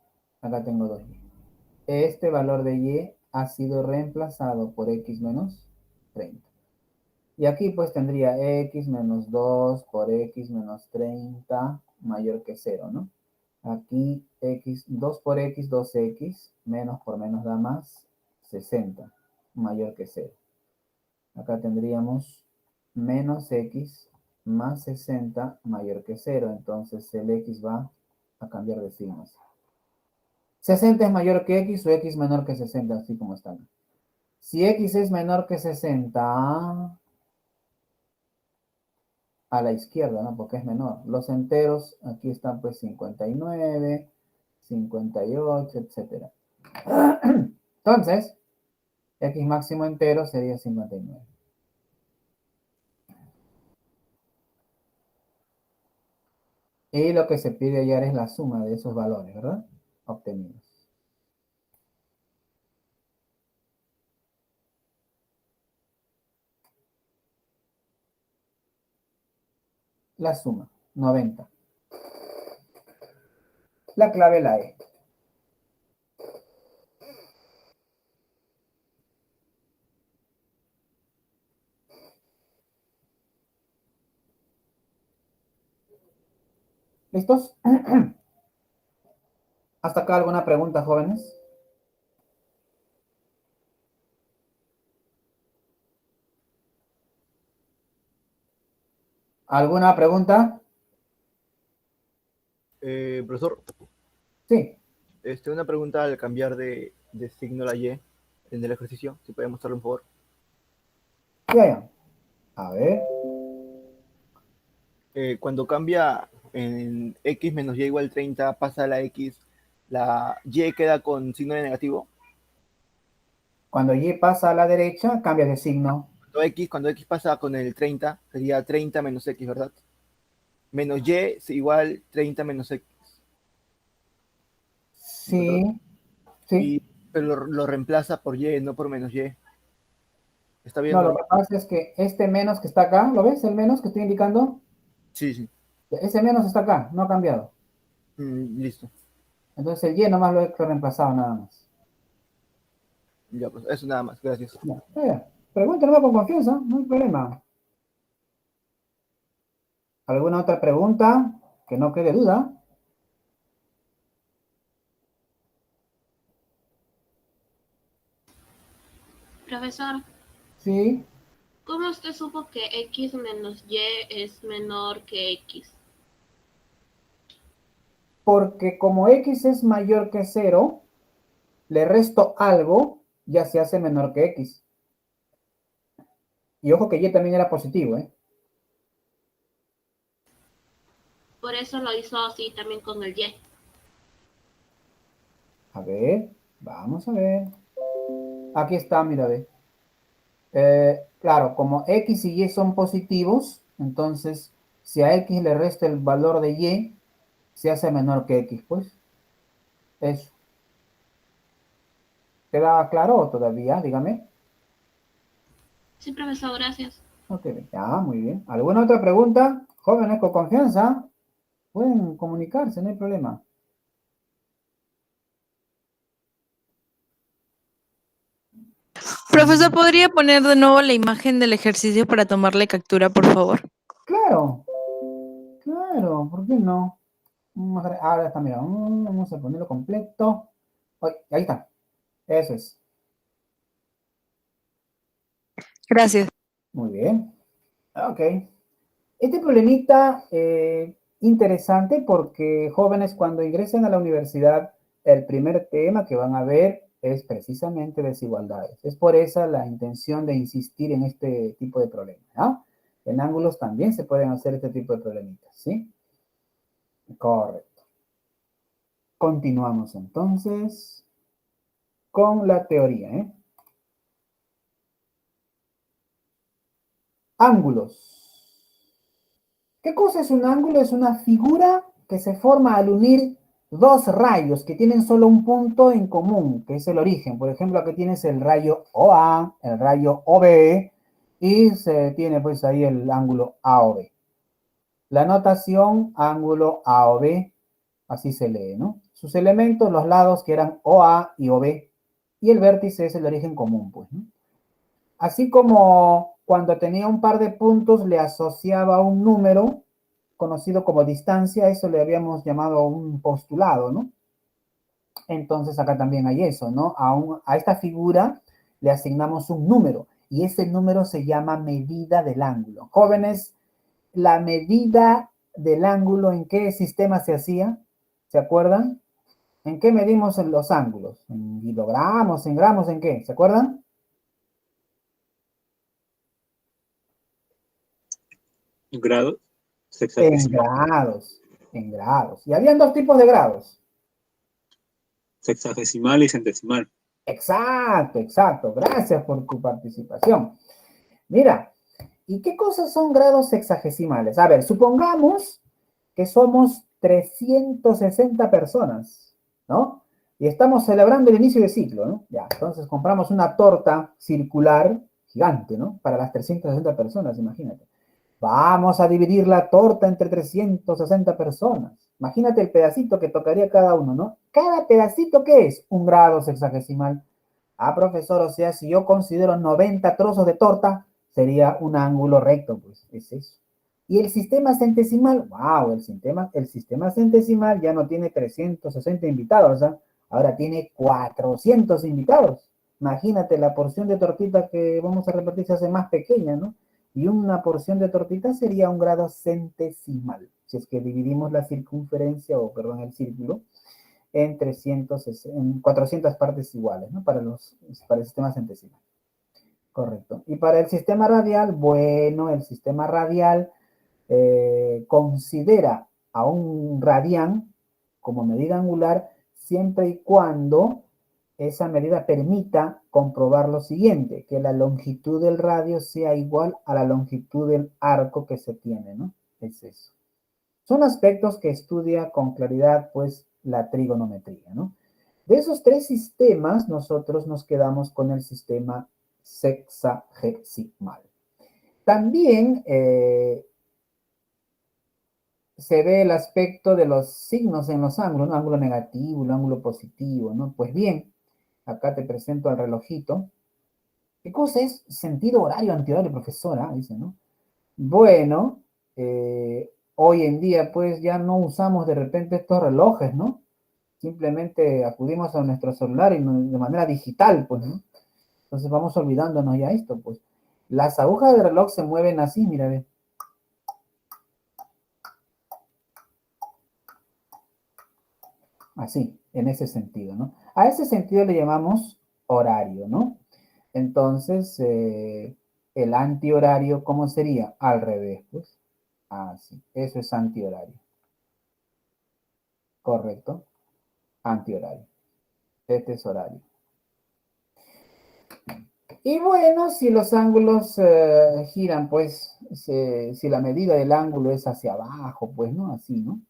[SPEAKER 1] Acá tengo 2Y. Este valor de Y ha sido reemplazado por X menos 30. Y aquí pues tendría X menos 2 por X menos 30 mayor que 0, ¿no? Aquí X, 2 por X, 2X, menos por menos da más, 60, mayor que 0. Acá tendríamos menos X más 60 mayor que 0. Entonces el X va a cambiar de signo. 60 es mayor que X o X menor que 60, así como están. Si X es menor que 60, a la izquierda, ¿no? Porque es menor. Los enteros, aquí están pues 59, 58, etc. Entonces, X máximo entero sería 59. Y lo que se pide hallar es la suma de esos valores, ¿verdad? Obtenidos. La suma, 90. La clave la E. ¿Listos? ¿Hasta acá alguna pregunta, jóvenes? ¿Alguna pregunta?
[SPEAKER 3] Profesor,
[SPEAKER 1] Sí.
[SPEAKER 3] una pregunta al cambiar de signo la Y en el ejercicio, si puede mostrarlo, por favor.
[SPEAKER 1] Ya, ya. A ver.
[SPEAKER 3] Cuando cambia en X menos Y igual 30, pasa a la X, la Y queda con signo de negativo.
[SPEAKER 1] Cuando Y pasa a la derecha, cambia de signo.
[SPEAKER 3] Cuando X pasa con el 30, sería 30 menos X, ¿verdad? Menos Y es igual 30 menos X, ¿verdad?
[SPEAKER 1] Sí, sí.
[SPEAKER 3] Pero lo reemplaza por Y, no por menos Y. ¿Está bien,
[SPEAKER 1] No, lo que
[SPEAKER 3] normal?
[SPEAKER 1] pasa es que este menos que está acá, ¿lo ves? El menos que estoy indicando.
[SPEAKER 3] Sí, sí.
[SPEAKER 1] Ese menos está acá, no ha cambiado.
[SPEAKER 3] Listo.
[SPEAKER 1] Entonces el Y nomás lo he reemplazado nada más.
[SPEAKER 3] Ya, pues eso nada más. Gracias.
[SPEAKER 1] Ya, ya. Pregúntenme con confianza, no hay problema. ¿Alguna otra pregunta? Que no quede duda.
[SPEAKER 2] Profesor,
[SPEAKER 1] Sí,
[SPEAKER 2] ¿cómo usted supo que X menos Y es menor que X?
[SPEAKER 1] porque como X es mayor que 0, le resto algo, ya se hace menor que X. Y ojo que Y también era positivo, ¿eh?
[SPEAKER 2] Por eso lo hizo así también con el Y.
[SPEAKER 1] A ver, vamos a ver. Aquí está, mira, ve. Claro, como X y Y son positivos, entonces si a X le resta el valor de Y, se hace menor que X, pues. Eso. ¿Queda claro todavía? Dígame.
[SPEAKER 2] Sí, profesor, gracias.
[SPEAKER 1] Ok, ya, muy bien. ¿Alguna otra pregunta? Jóvenes con confianza, pueden comunicarse, no hay problema.
[SPEAKER 4] Profesor, ¿podría poner de nuevo la imagen del ejercicio para tomarle captura, por favor?
[SPEAKER 1] Claro, claro, ¿por qué no? Ahora está, mira, vamos a ponerlo completo. Ahí está, eso es.
[SPEAKER 4] Gracias.
[SPEAKER 1] Muy bien. Ok. Este problemita interesante porque jóvenes cuando ingresen a la universidad, el primer tema que van a ver es precisamente desigualdades. Es por esa la intención de insistir en este tipo de problemas, ¿no? En ángulos también se pueden hacer este tipo de problemitas, ¿sí? Correcto. Continuamos entonces con la teoría, ¿eh? Ángulos. ¿Qué cosa es un ángulo? Es una figura que se forma al unir dos rayos que tienen solo un punto en común, que es el origen. Por ejemplo, aquí tienes el rayo OA, el rayo OB, y se tiene pues ahí el ángulo AOB. La notación ángulo AOB, así se lee, ¿no? Sus elementos, los lados que eran OA y OB, y el vértice es el origen común, pues, ¿no? Así como cuando tenía un par de puntos le asociaba un número conocido como distancia, eso le habíamos llamado un postulado, ¿no? Entonces acá también hay eso, ¿no? A esta figura le asignamos un número y ese número se llama medida del ángulo. Jóvenes, la medida del ángulo, ¿en qué sistema se hacía? ¿Se acuerdan? ¿En qué medimos los ángulos? ¿En kilogramos, en gramos, en qué? ¿Se acuerdan?
[SPEAKER 5] Grados,
[SPEAKER 1] En
[SPEAKER 5] sexagesimal,
[SPEAKER 1] grados, en grados. Y habían dos tipos de grados.
[SPEAKER 5] sexagesimal y centesimal.
[SPEAKER 1] Exacto, exacto. Gracias por tu participación. Mira, ¿y qué cosas son grados sexagesimales? A ver, supongamos que somos 360 personas, ¿no? Y estamos celebrando el inicio de ciclo, ¿no? Ya, entonces compramos una torta circular gigante, ¿no? Para las 360 personas, imagínate. Vamos a dividir la torta entre 360 personas. Imagínate el pedacito que tocaría cada uno, ¿no? Cada pedacito, ¿qué es? Un grado sexagesimal. Ah, profesor, o sea, si yo considero 90 trozos de torta, sería un ángulo recto, pues es eso. Y el sistema centesimal, wow, el sistema centesimal ya no tiene 360 invitados, ¿ah? Ahora tiene 400 invitados. Imagínate, la porción de tortita que vamos a repartir se hace más pequeña, ¿no? Y una porción de tortita sería un grado centesimal, si es que dividimos la circunferencia, o perdón, el círculo, en 400 partes iguales, ¿no? Para el sistema centesimal. Correcto. Y para el sistema radial, bueno, el sistema radial considera a un radián como medida angular siempre y cuando esa medida permita comprobar lo siguiente, que la longitud del radio sea igual a la longitud del arco que se tiene, ¿no? Es eso. Son aspectos que estudia con claridad, pues, la trigonometría, ¿no? De esos tres sistemas, nosotros nos quedamos con el sistema sexagesimal. También se ve el aspecto de los signos en los ángulos, un ángulo negativo, un ángulo positivo, ¿no? Pues bien, acá te presento el relojito. ¿Qué cosa es sentido horario, antihorario, profesora? Dice, ¿no? Bueno, hoy en día pues ya no usamos de repente estos relojes, ¿no? Simplemente acudimos a nuestro celular y de manera digital, pues, ¿no? Entonces vamos olvidándonos ya esto, pues. Las agujas del reloj se mueven así, mira, ve. Así, en ese sentido, ¿no? A ese sentido le llamamos horario, ¿no? Entonces, el antihorario, ¿cómo sería? Al revés, pues. Así, eso es antihorario. Correcto. Antihorario. Este es horario. Y bueno, si los ángulos giran, pues, si la medida del ángulo es hacia abajo, pues, ¿no? Así, ¿no?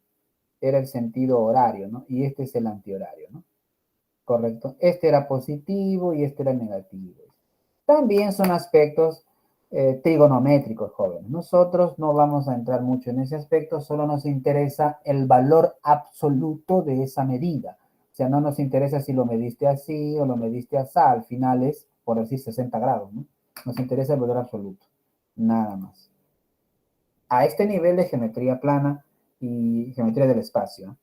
[SPEAKER 1] Era el sentido horario, ¿no? Y este es el antihorario, ¿no? Correcto. Este era positivo y este era negativo. También son aspectos trigonométricos, jóvenes. Nosotros no vamos a entrar mucho en ese aspecto, solo nos interesa el valor absoluto de esa medida. O sea, no nos interesa si lo mediste así o lo mediste así, al final es, por decir, 60 grados, ¿no? Nos interesa el valor absoluto, nada más. A este nivel de geometría plana y geometría del espacio,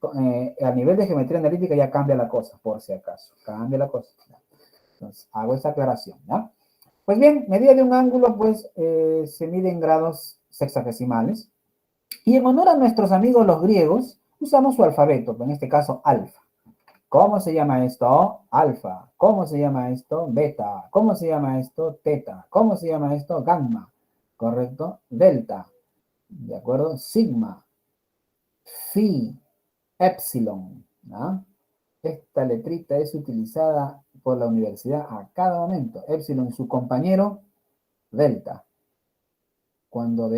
[SPEAKER 1] a nivel de geometría analítica ya cambia la cosa, por si acaso, cambia la cosa. Entonces, hago esa aclaración, ¿ya? Pues bien, medida de un ángulo, pues, se mide en grados sexagesimales. Y en honor a nuestros amigos los griegos, usamos su alfabeto, en este caso alfa. ¿Cómo se llama esto? Alfa. ¿Cómo se llama esto? Beta. ¿Cómo se llama esto? Teta. ¿Cómo se llama esto? Gamma. ¿Correcto? Delta. ¿De acuerdo? Sigma. Phi. Epsilon. ¿No? Esta letrita es utilizada por la universidad a cada momento. Epsilon, su compañero, delta. Cuando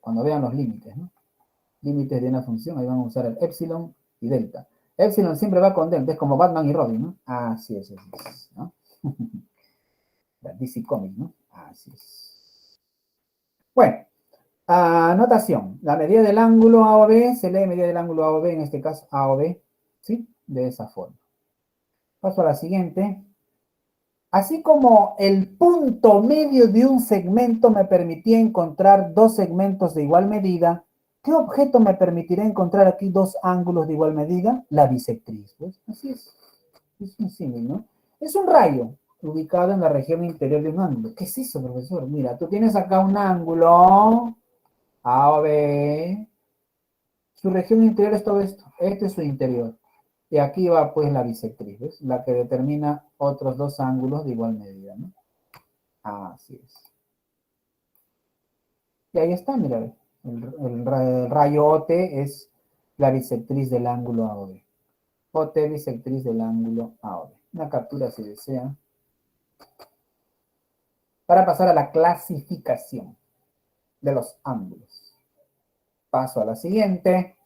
[SPEAKER 1] cuando vean los límites, ¿no? Límites de una función, ahí van a usar el epsilon y delta. Epsilon siempre va con delta, es como Batman y Robin, ¿no? Así es, ¿no? La DC Comics, ¿no? Así es. Bueno, notación. La medida del ángulo A o B se lee medida del ángulo A o B, en este caso A o B, ¿sí? De esa forma. Paso a la siguiente. Así como el punto medio de un segmento me permitía encontrar dos segmentos de igual medida, ¿qué objeto me permitirá encontrar aquí dos ángulos de igual medida? La bisectriz. ¿Ves? Así es. Es un símil, ¿no? Es un rayo ubicado en la región interior de un ángulo. ¿Qué es eso, profesor? Mira, tú tienes acá un ángulo A o B. Su región interior es todo esto. Este es su interior. Y aquí va pues la bisectriz, ¿ves? La que determina otros dos ángulos de igual medida, ¿no? Así es. Y ahí está, mira, el rayo OT es la bisectriz del ángulo AOB. o T bisectriz del ángulo AOB. Una captura si desea. Para pasar a la clasificación de los ángulos. Paso a la siguiente.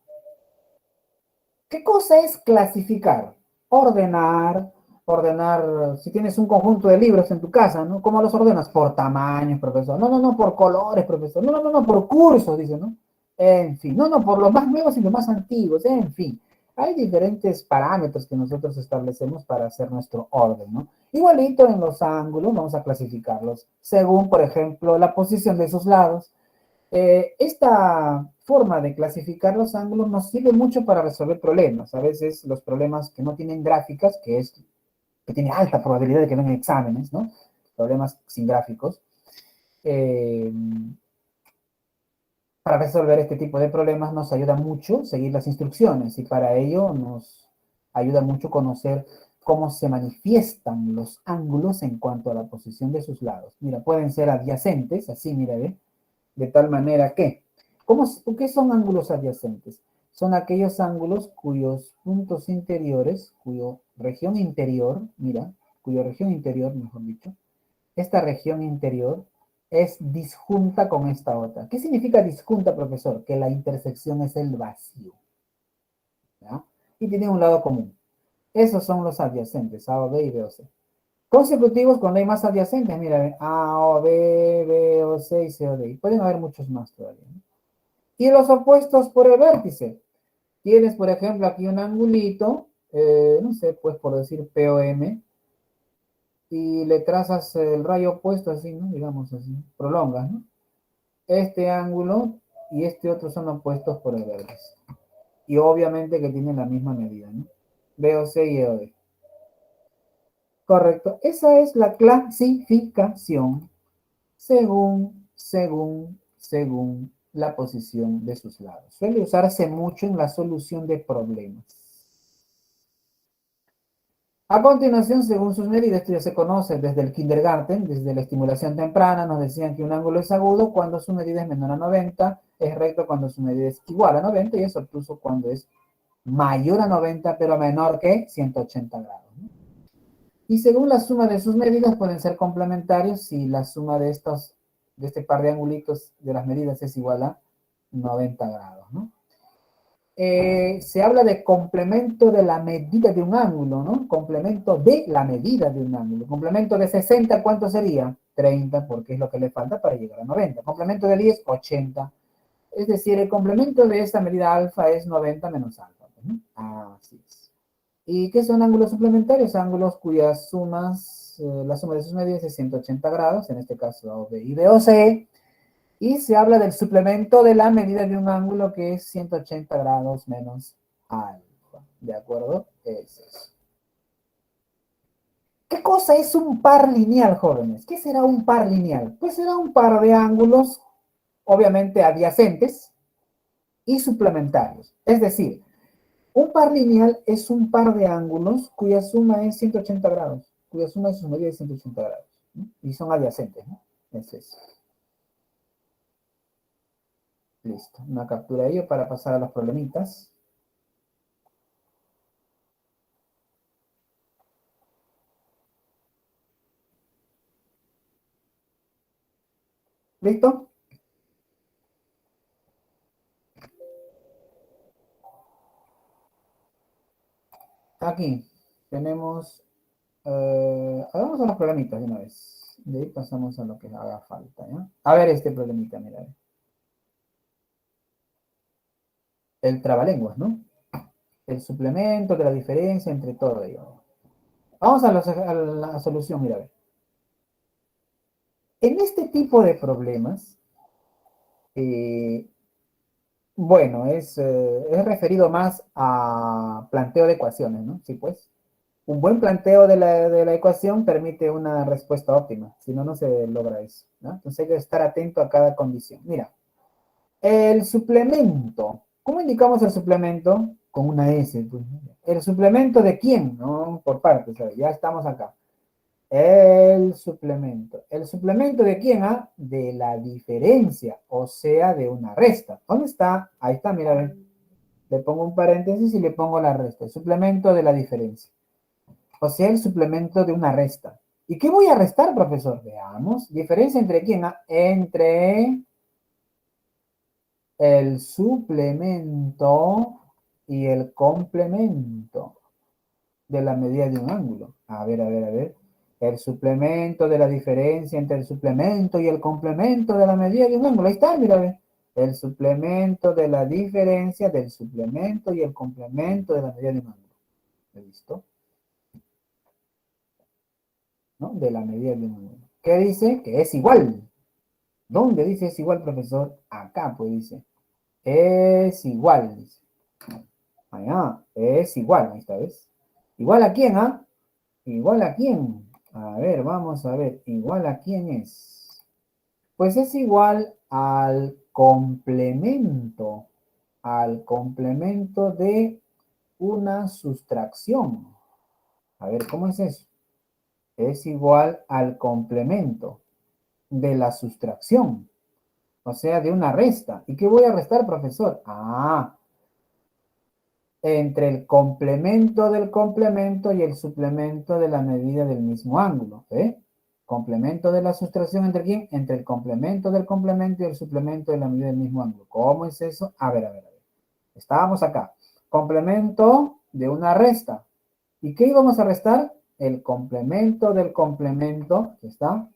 [SPEAKER 1] ¿Qué cosa es clasificar? Ordenar, si tienes un conjunto de libros en tu casa, ¿no? ¿Cómo los ordenas? Por tamaños, profesor. No, por colores, profesor. No, por cursos, dice, ¿no? En fin, no, por los más nuevos y los más antiguos, en fin. Hay diferentes parámetros que nosotros establecemos para hacer nuestro orden, ¿no? Igualito en los ángulos, vamos a clasificarlos según, por ejemplo, la posición de sus lados. Esta forma de clasificar los ángulos nos sirve mucho para resolver problemas. A veces los problemas que no tienen gráficas, que tiene alta probabilidad de que vengan exámenes, ¿no? Problemas sin gráficos. Para resolver este tipo de problemas nos ayuda mucho seguir las instrucciones y para ello nos ayuda mucho conocer cómo se manifiestan los ángulos en cuanto a la posición de sus lados. Mira, pueden ser adyacentes, así, mira, ¿ve? De tal manera que, ¿qué son ángulos adyacentes? Son aquellos ángulos cuyos puntos interiores, cuya región interior, mejor dicho, esta región interior es disjunta con esta otra. ¿Qué significa disjunta, profesor? Que la intersección es el vacío. ¿Ya? Y tiene un lado común. Esos son los adyacentes, A o B y B o C. Consecutivos cuando hay más adyacentes, mira, A o B, B o C y C o D. Y pueden haber muchos más todavía, ¿no? Y los opuestos por el vértice. Tienes, por ejemplo, aquí un angulito, no sé, pues por decir P o M, y le trazas el rayo opuesto así, ¿no? Digamos así, prolongas, ¿no? Este ángulo y este otro son opuestos por el vértice. Y obviamente que tienen la misma medida, ¿no? B o C y E o D. Correcto. Esa es la clasificación según la posición de sus lados. Suele usarse mucho en la solución de problemas. A continuación, según sus medidas, esto ya se conoce desde el kindergarten, desde la estimulación temprana, nos decían que un ángulo es agudo cuando su medida es menor a 90, es recto cuando su medida es igual a 90 y es obtuso cuando es mayor a 90, pero menor que 180 grados. ¿No? Y según la suma de sus medidas pueden ser complementarios si la suma de este par de angulitos de las medidas es igual a 90 grados, ¿no? Se habla de complemento de la medida de un ángulo, ¿no? Complemento de la medida de un ángulo. Complemento de 60, ¿cuánto sería? 30, porque es lo que le falta para llegar a 90. Complemento de 10, 80. Es decir, el complemento de esta medida alfa es 90 menos alfa, ¿no? Así es. ¿Y qué son ángulos suplementarios? Ángulos cuyas sumas, la suma de sus medidas es 180 grados, en este caso A o B y B o C, y se habla del suplemento de la medida de un ángulo que es 180 grados menos alfa. ¿De acuerdo? Es eso. ¿Qué cosa es un par lineal, jóvenes? ¿Qué será un par lineal? Pues será un par de ángulos, obviamente adyacentes y suplementarios. Es decir, un par lineal es un par de ángulos cuya suma es 180 grados, cuya suma de sus medidas es 180 grados, ¿no? Y son adyacentes, ¿no? Es eso. Listo, una captura de ello para pasar a los problemitas. ¿Listo? Aquí tenemos, hagamos a los problemitas de una vez. De ahí pasamos a lo que haga falta, ¿ya? A ver este problemita, mira. El trabalenguas, ¿no? El suplemento de la diferencia entre todo ello. Vamos a la solución, mira, a ver. En este tipo de problemas, bueno, es referido más a planteo de ecuaciones, ¿no? Sí, pues. Un buen planteo de la ecuación permite una respuesta óptima, si no, no se logra eso, ¿no? Entonces hay que estar atento a cada condición. Mira, el suplemento, ¿cómo indicamos el suplemento? Con una S. Pues. ¿El suplemento de quién? No, por partes, ya estamos acá. El suplemento. ¿El suplemento de quién? Ah, de la diferencia, o sea, de una resta. ¿Dónde está? Ahí está, mira, ven. Le pongo un paréntesis y le pongo la resta. El suplemento de la diferencia. O sea, el suplemento de una resta. ¿Y qué voy a restar, profesor? Veamos. ¿Diferencia entre quién? Entre el suplemento y el complemento de la medida de un ángulo. A ver, a ver, a ver. El suplemento de la diferencia entre el suplemento y el complemento de la medida de un ángulo. Ahí está, mira, a ver. El suplemento de la diferencia del suplemento y el complemento de la medida de un ángulo. ¿Listo? ¿No? De la medida de un ángulo. ¿Qué dice? Que es igual. ¿Dónde dice es igual, profesor? Acá, pues dice. Es igual, dice. Allá, es igual, ahí está, ¿ves? ¿Igual a quién, ah? ¿Igual a quién? A ver, vamos a ver. ¿Igual a quién es? Pues es igual al complemento. Al complemento de una sustracción. A ver, ¿cómo es eso? Es igual al complemento de la sustracción. O sea, de una resta. ¿Y qué voy a restar, profesor? Entre el complemento del complemento y el suplemento de la medida del mismo ángulo. Complemento de la sustracción, ¿entre quién? Entre el complemento del complemento y el suplemento de la medida del mismo ángulo. ¿Cómo es eso? A ver, a ver, a ver. Estábamos acá. Complemento de una resta. ¿Y qué íbamos a restar? El complemento del complemento, ¿está?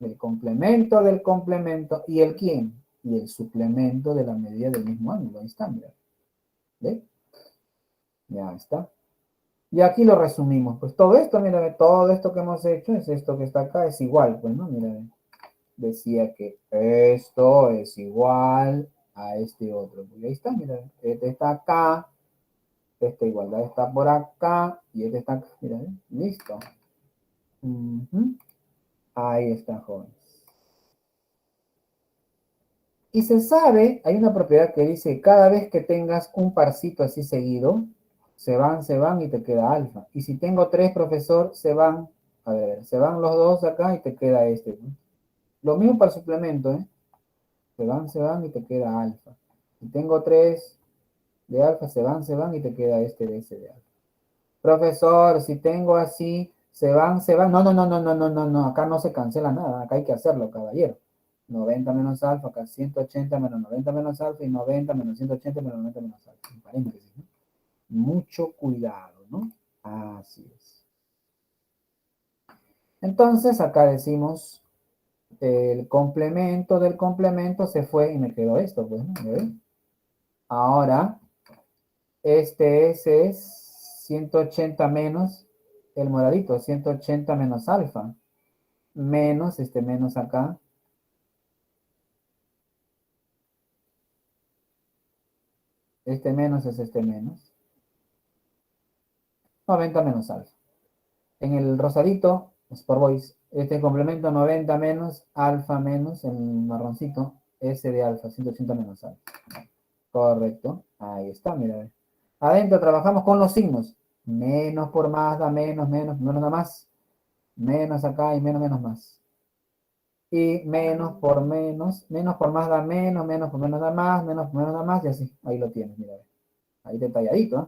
[SPEAKER 1] El complemento del complemento. ¿Y el quién? Y el suplemento de la medida del mismo ángulo. Ahí está, mira. ¿Ve? Ya está. Y aquí lo resumimos. Pues todo esto, mira, todo esto que hemos hecho es esto que está acá, es igual, pues, ¿no? Mira, decía que esto es igual a este otro. Pues ahí está, mira, este está acá, esta igualdad está por acá, y este está acá, mira, listo. Ahí está, jóvenes. Y se sabe, hay una propiedad que dice, cada vez que tengas un parcito así seguido, se van y te queda alfa. Y si tengo 3, profesor, se van, a ver, se van los 2 acá y te queda este, ¿no? Lo mismo para el suplemento, ¿eh? Se van y te queda alfa. Si tengo 3 de alfa, se van y te queda este de ese de alfa. Profesor, si tengo así, se van. No, no, no, no, no, no, no, no, acá no se cancela nada, acá hay que hacerlo, caballero. 90 menos alfa, acá 180 menos 90 menos alfa y 90 menos 180 menos 90 menos alfa. En paréntesis, ¿no? Mucho cuidado, ¿no? Así es. Entonces, acá decimos, el complemento del complemento se fue y me quedó esto, pues, ¿no? Ahora, este es 180 menos el moradito, 180 menos alfa, menos este menos acá. Este menos es este menos. 90 menos alfa. En el rosadito, es por voice, este complemento 90 menos alfa menos el marroncito, S de alfa, 180 menos alfa. Correcto. Ahí está, mira. Adentro trabajamos con los signos. Menos por más da menos, menos, menos da más. Menos acá y menos, menos más. Y menos por más da menos, menos por menos da más, menos por menos da más, y así. Ahí lo tienes, mira. Ahí detalladito, ¿eh?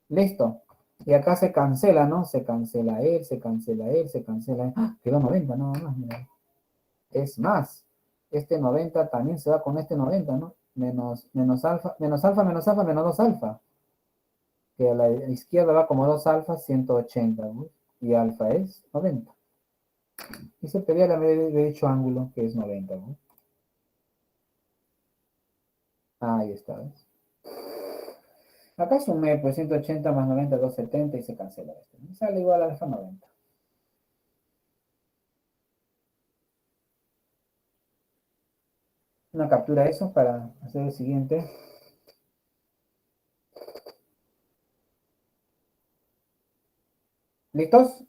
[SPEAKER 1] Listo. Y acá se cancela, ¿no? Se cancela él, se cancela él, se cancela él. ¡Ah! Quedó 90, no más, mira. Es más, este 90 también se va con este 90, ¿no? Menos alfa, menos alfa, menos alfa, menos 2 alfa. Que a la izquierda va como 2 alfa, 180, ¿no? Y alfa es 90. Y se pedía la medida de dicho ángulo, que es 90, ¿no? Ahí está, ¿ves? Acá sumé, pues 180 más 90, 270 y se cancela esto, ¿no? Sale igual a alfa 90. Una captura de eso para hacer el siguiente. ¿Listos?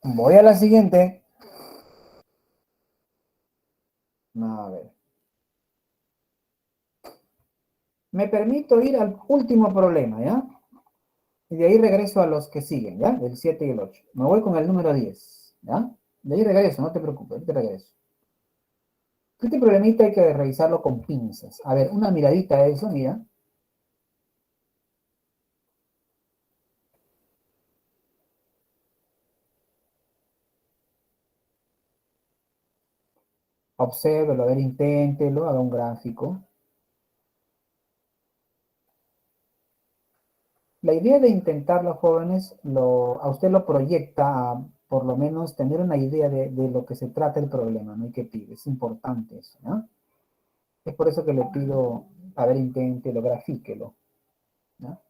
[SPEAKER 1] Voy a la siguiente. A ver. Me permito ir al último problema, ¿ya? Y de ahí regreso a los que siguen, ¿ya? El 7 y el 8. Me voy con el número 10, ¿ya? De ahí regreso, no te preocupes, te regreso. Este problemita hay que revisarlo con pinzas. A ver, una miradita a eso, mira. Obsérvelo, a ver, inténtelo, haga un gráfico. La idea de intentarlo, jóvenes, a usted lo proyecta a por lo menos tener una idea de lo que se trata el problema, ¿no? Y qué pide. Es importante eso, ¿no? Es por eso que le pido, a ver, inténtelo, grafíquelo, ¿no?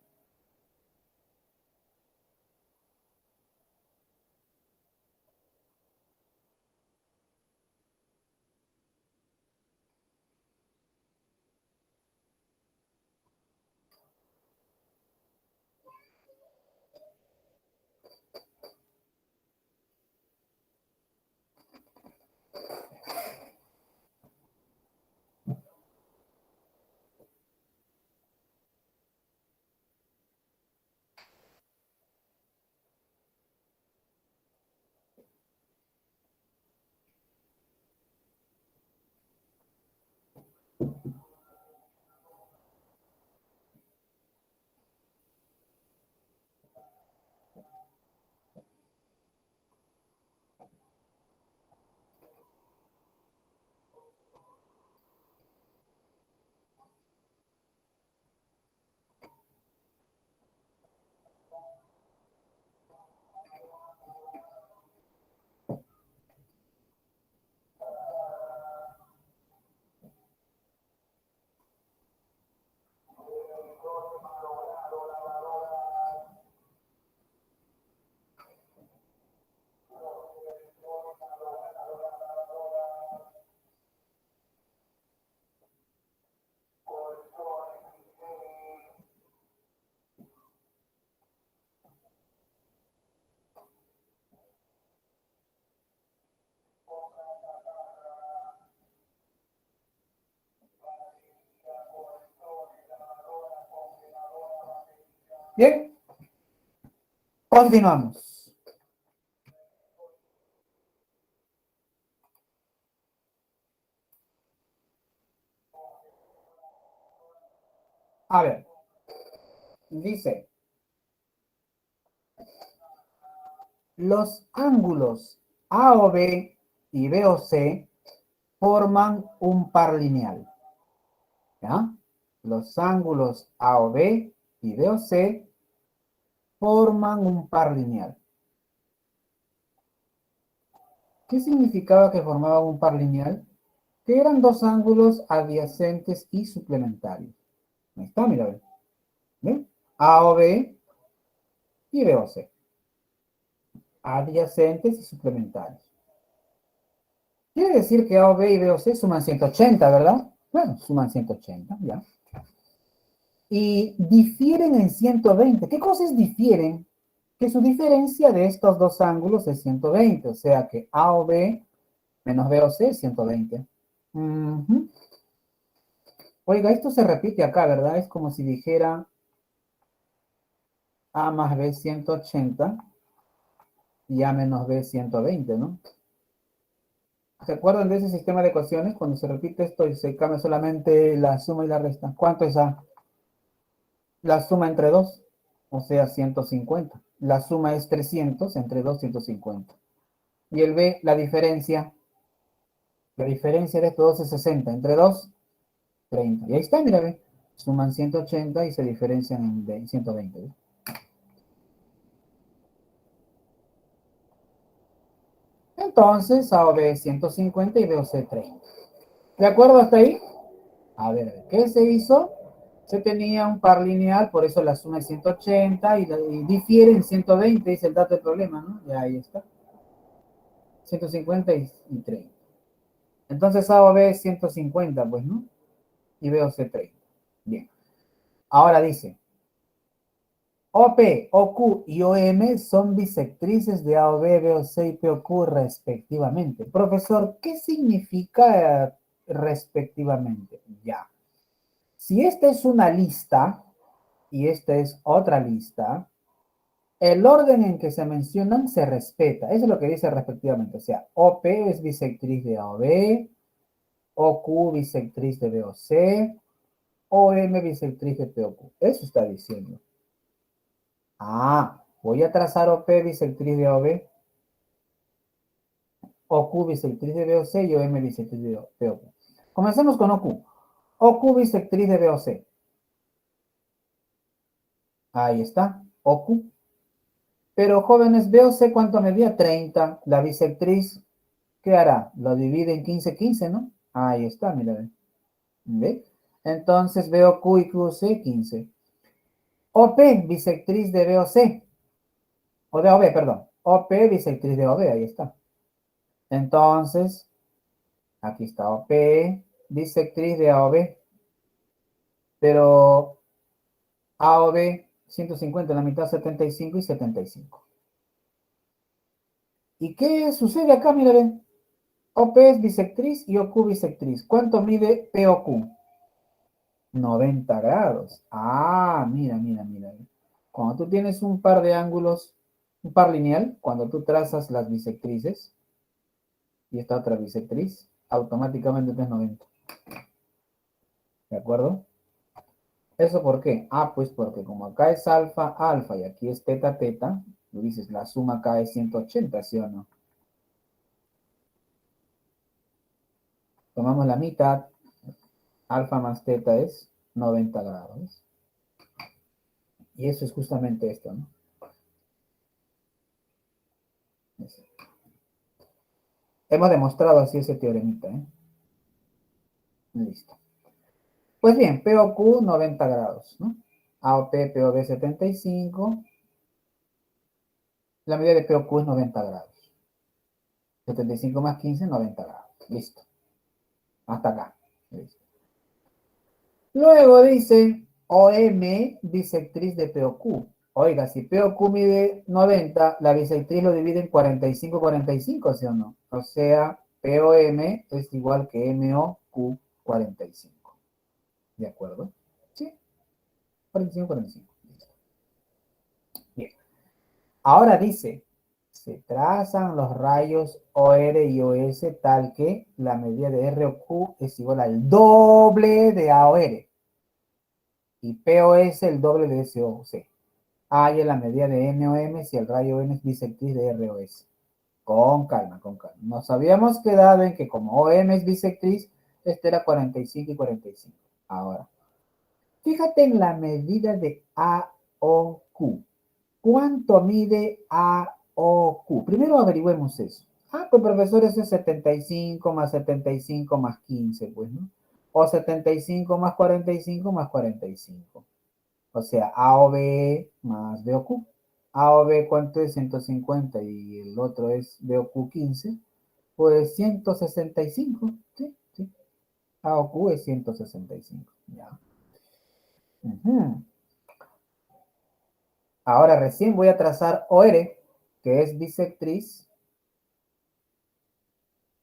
[SPEAKER 1] Bien, continuamos. A ver, dice, los ángulos A o B y B o C forman un par lineal, ¿ya? Los ángulos A o B y B o C forman un par lineal. ¿Qué significaba que formaban un par lineal? Que eran dos ángulos adyacentes y suplementarios. Ahí está, mira, ve. ¿Ven? A o B y B o C. Adyacentes y suplementarios. Quiere decir que A o B y B o C suman 180, ¿verdad? Bueno, suman 180, ya. Y difieren en 120. ¿Qué cosas difieren? Que su diferencia de estos dos ángulos es 120, o sea que A o B menos B o C es 120. Ujú. Oiga, esto se repite acá, ¿verdad? Es como si dijera A más B 180 y A menos B 120, ¿no? ¿Se acuerdan de ese sistema de ecuaciones? Cuando se repite esto y se cambia solamente la suma y la resta. ¿Cuánto es A? La suma entre 2, o sea, 150. La suma es 300 entre 2, 150. Y el B, la diferencia de estos dos es 60. Entre 2, 30. Y ahí está, mira, ve. Suman 180 y se diferencian en 120. ¿Ve? Entonces, A o B es 150 y B o C 30. ¿De acuerdo hasta ahí? A ver, ¿qué se hizo? Se tenía un par lineal, por eso la suma es 180 y difiere en 120, dice el dato del problema, ¿no? Y ahí está. 150 y 30. Entonces A o B es 150, pues, ¿no? Y B o C 30. Bien. Ahora dice, OP, OQ y OM son bisectrices de A o B, B o C y P o Q respectivamente. Profesor, ¿qué significa respectivamente? Ya. Si esta es una lista y esta es otra lista, el orden en que se mencionan se respeta. Eso es lo que dice respectivamente. O sea, OP es bisectriz de A o B, OQ bisectriz de BOC, OM bisectriz de POQ. Eso está diciendo. Ah, voy a trazar OP bisectriz de OB, OQ bisectriz de BOC y OM bisectriz de POQ. Comencemos con OQ. OQ bisectriz de BOC. Ahí está, OQ. Pero jóvenes, BOC, ¿cuánto medía? 30. La bisectriz, ¿qué hará? Lo divide en 15, 15, ¿no? Ahí está, mira. ¿Ve? Entonces veo Q y QC 15. OP, bisectriz de BOC. O de OB, perdón. OP, bisectriz de OB, ahí está. Entonces, aquí está OP, bisectriz de AOB. Pero AOB 150, la mitad 75 y 75. ¿Y qué sucede acá? Mira, ven. OP es bisectriz y OQ bisectriz. ¿Cuánto mide POQ? 90 grados. Ah, mira, mira, mira. Cuando tú tienes un par de ángulos, un par lineal, cuando tú trazas las bisectrices, y esta otra bisectriz, automáticamente tienes 90. ¿De acuerdo? ¿Eso por qué? Ah, pues porque como acá es alfa, alfa, y aquí es teta, teta, tú dices, la suma acá es 180, ¿sí o no? Tomamos la mitad, alfa más teta es 90 grados. Y eso es justamente esto, ¿no? Hemos demostrado así ese teoremita, ¿eh? Listo. Pues bien, POQ 90 grados, ¿no? AOP, POB 75. La medida de POQ es 90 grados. 75 más 15, 90 grados. Listo. Hasta acá. Listo. Luego dice OM bisectriz de POQ. Oiga, si POQ mide 90, la bisectriz lo divide en 45, 45, ¿sí o no? O sea, POM es igual que MOQ 45. ¿De acuerdo? Sí. 45, 45. Listo. Bien. Ahora dice, se trazan los rayos OR y OS tal que la medida de ROQ es igual al doble de AOR. Y POS el doble de SOC. Hay en la medida de MOM si el rayo M es bisectriz de ROS. Con calma, con calma. Nos habíamos quedado en que como OM es bisectriz, este era 45 y 45. Ahora, fíjate en la medida de AOQ. ¿Cuánto mide AOQ? Primero averigüemos eso. Ah, pues profesor, eso es 75 más 75 más 15, pues, ¿no? O 75 más 45 más 45. O sea, AOB más BOQ. AOB, ¿cuánto es? 150 y el otro es BOQ 15. Pues 165. Sí, sí. AOQ es 165. Ya. Ujú. Ahora recién voy a trazar OR, que es bisectriz.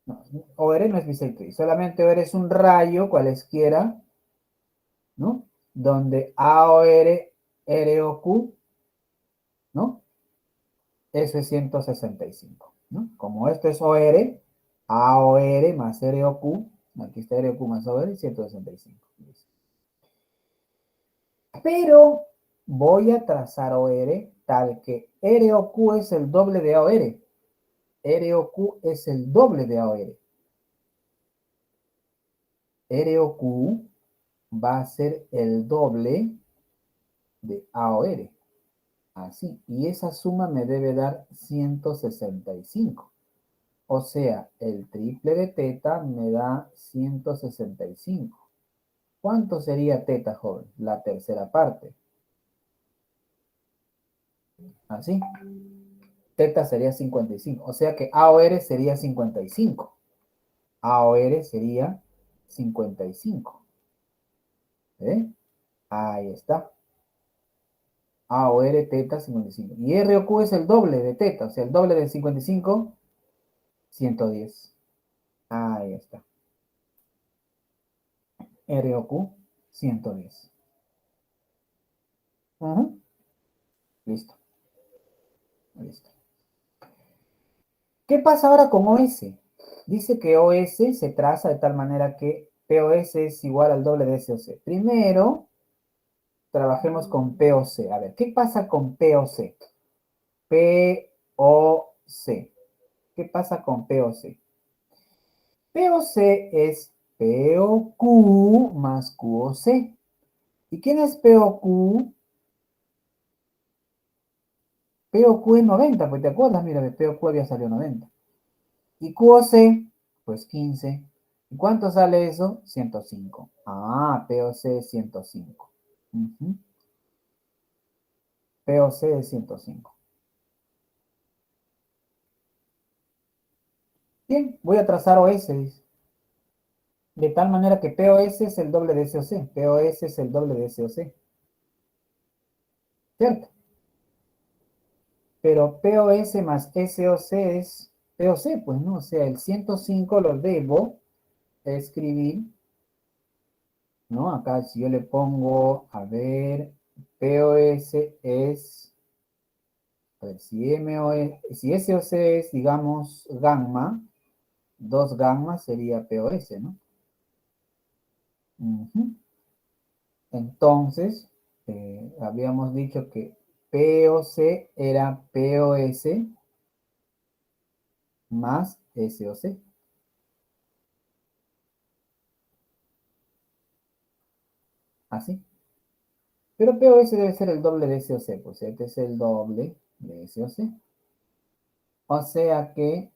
[SPEAKER 1] No, OR no es bisectriz, solamente OR es un rayo cualesquiera, ¿no? Donde AOR, ROQ, ¿no? Eso es 165, ¿no? Como esto es OR, AOR más ROQ, aquí está ROQ más OR, 165. Pero voy a trazar OR tal que ROQ es el doble de AOR. ROQ es el doble de AOR. ROQ va a ser el doble de AOR. Así. Y esa suma me debe dar 165. O sea, el triple de teta me da 165. ¿Cuánto sería teta, joven? La tercera parte. Así. Teta sería 55. O sea que AOR sería 55. AOR sería 55. ¿Eh? Ahí está. AOR teta 55. Y ROQ es el doble de teta. O sea, el doble de 55, 110. Ahí está. ROQ 110. Listo. Listo. ¿Qué pasa ahora con OS? Dice que OS se traza de tal manera que POS es igual al doble de SOC. Primero, trabajemos con POC. A ver, ¿qué pasa con POC? POC. ¿Qué pasa con POC? POC es POQ más QOC. ¿Y quién es POQ? POQ es 90, pues te acuerdas, mira, de POQ había salido 90. Y QOC, pues 15. ¿Y cuánto sale eso? 105. Ah, POC es 105. Ujú. POC es 105. Bien, voy a trazar OS, dice. De tal manera que POS es el doble de SOC. POS es el doble de SOC. ¿Cierto? Pero POS más SOC es POC, pues no, o sea, el 105 lo debo escribir, ¿no? Acá si yo le pongo, a ver, POS es, a ver, si si SOC es, digamos, gamma, 2 gamma sería POS, ¿no? Ujú. Entonces, habíamos dicho que POC era POS más SOC. Así. Pero POS debe ser el doble de SOC, pues este es el doble de SOC. O sea que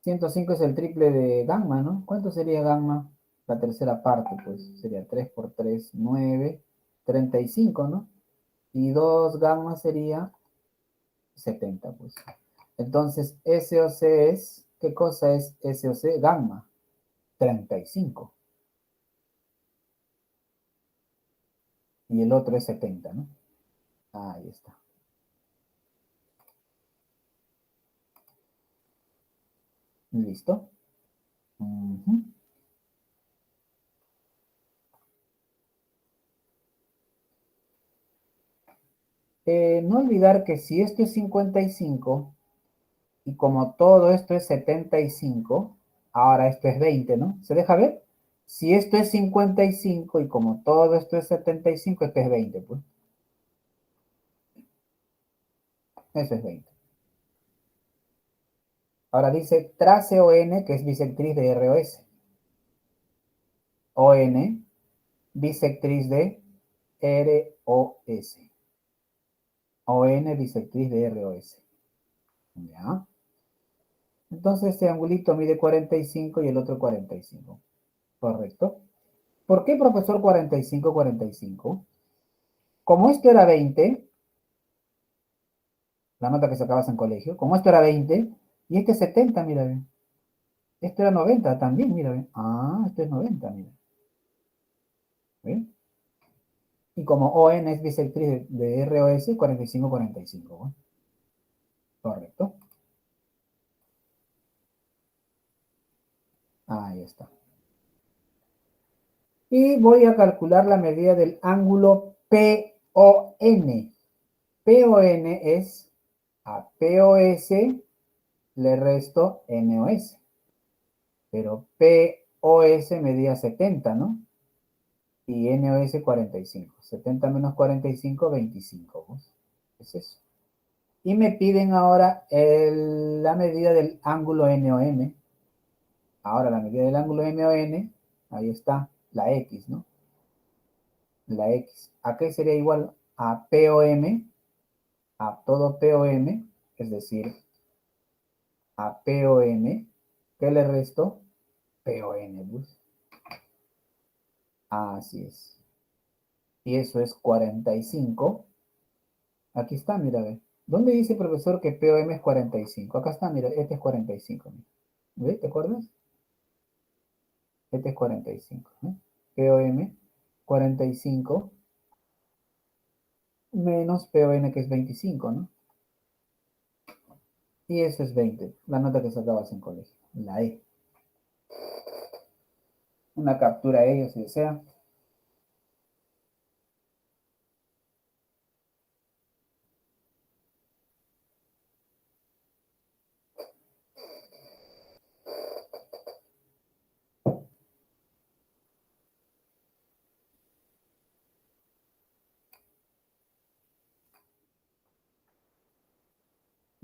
[SPEAKER 1] 105 es el triple de gamma, ¿no? ¿Cuánto sería gamma? La tercera parte, pues sería 3 por 3, 9, 35, ¿no? Y 2 gamma sería 70, pues. Entonces, SOC es, ¿qué cosa es SOC? Gamma, 35. Y el otro es 70, ¿no? Ahí está. ¿Listo? Ujú. No olvidar que si esto es 55 y como todo esto es 75, ahora esto es 20, ¿no? ¿Se deja ver? Si esto es 55 y como todo esto es 75, esto es 20, pues. Eso es 20. Ahora dice trace ON, que es bisectriz de ROS. ON, bisectriz de ROS. ON, bisectriz de ROS. ¿Ya? Entonces este angulito mide 45 y el otro 45. ¿Correcto? ¿Por qué, profesor, 45, 45? Como esto era 20, la nota que sacabas en colegio, como esto era 20, y este es 70, mira, bien. Esto era 90 también, mira, bien. Ah, esto es 90, mira. ¿Ven? Y como ON es bisectriz de ROS, 45, 45. ¿No? Correcto. Ahí está. Y voy a calcular la medida del ángulo PON. PON es a POS le resto NOS. Pero POS medía 70, ¿no? Y NOS 45. 70 menos 45, 25. ¿Ves? Es eso. Y me piden ahora la medida del ángulo NOM. Ahora la medida del ángulo NON, ahí está, la X, ¿no? La X. ¿A qué sería igual? A POM, a todo POM, es decir, a POM, ¿qué le resto? PON, pues. Así es. Y eso es 45. Aquí está, mira, ve. ¿Dónde dice, profesor, que POM es 45? Acá está, mira, este es 45. ¿Ve? ¿Te acuerdas? Este es 45. ¿Eh? POM 45 menos PON, que es 25, ¿no? Y eso es 20. La nota que sacabas en colegio. La E. Una captura de ello, si desea.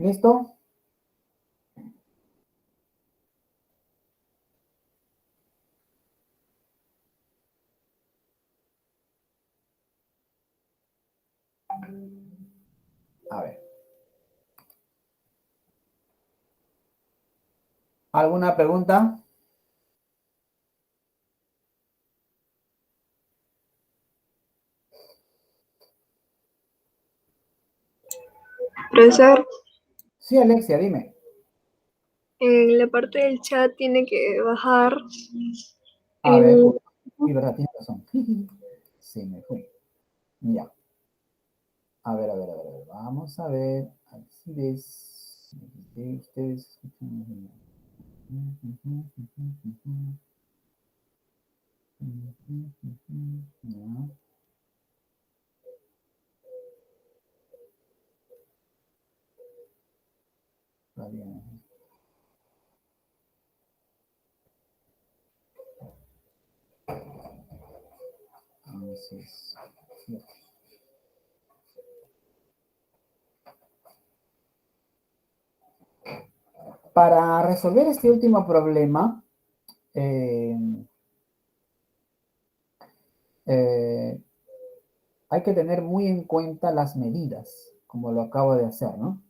[SPEAKER 1] ¿Listo? A ver. ¿Alguna pregunta?
[SPEAKER 6] Profesor,
[SPEAKER 1] Sí, Alexia, dime.
[SPEAKER 6] en la parte del chat tiene que bajar
[SPEAKER 1] A ver,
[SPEAKER 6] el...
[SPEAKER 1] sí, verdad, tienes razón. Sí, me fui. Ya. A ver, a ver, a ver, a ver. Vamos a ver. Así es. Ustedes escuchan. Ya. Está bien. Entonces, ya. Para resolver este último problema, eh, eh, hay que tener muy en cuenta las medidas, como lo acabo de hacer, ¿no?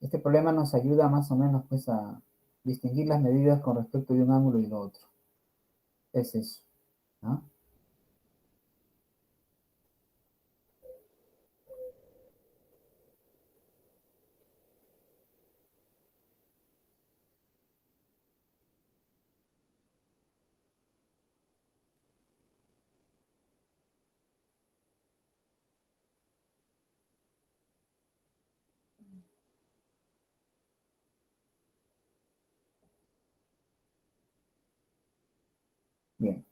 [SPEAKER 1] Este problema nos ayuda más o menos pues a distinguir las medidas con respecto de un ángulo y lo otro. Es eso, ¿no? Bien.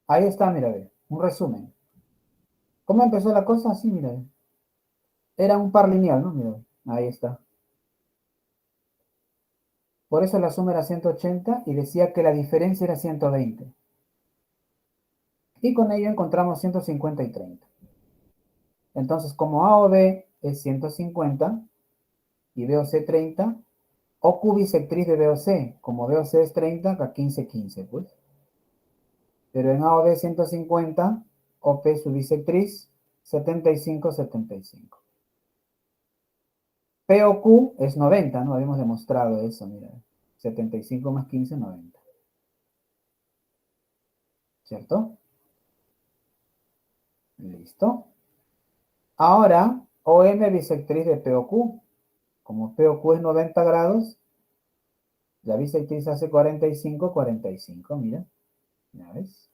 [SPEAKER 1] Ahí está, mira, ve, un resumen. ¿Cómo empezó la cosa? Así, mira, ve. Era un par lineal, ¿no? Mira, ve. Ahí está. Por eso la suma era 180 y decía que la diferencia era 120. Y con ello encontramos 150 y 30. Entonces, como A o B es 150 y B o C 30, OQ bisectriz de B o C, como B o C es 30, acá 15, 15, pues. Pero en A o B 150, OP su bisectriz 75, 75. P o Q es 90, ¿no? Habíamos demostrado eso, mira. 75 más 15, 90. ¿Cierto? Listo. Ahora, OM bisectriz de P o Q. Como P o Q es 90 grados, la bisectriz hace 45, 45, mira. ¿Ya ves?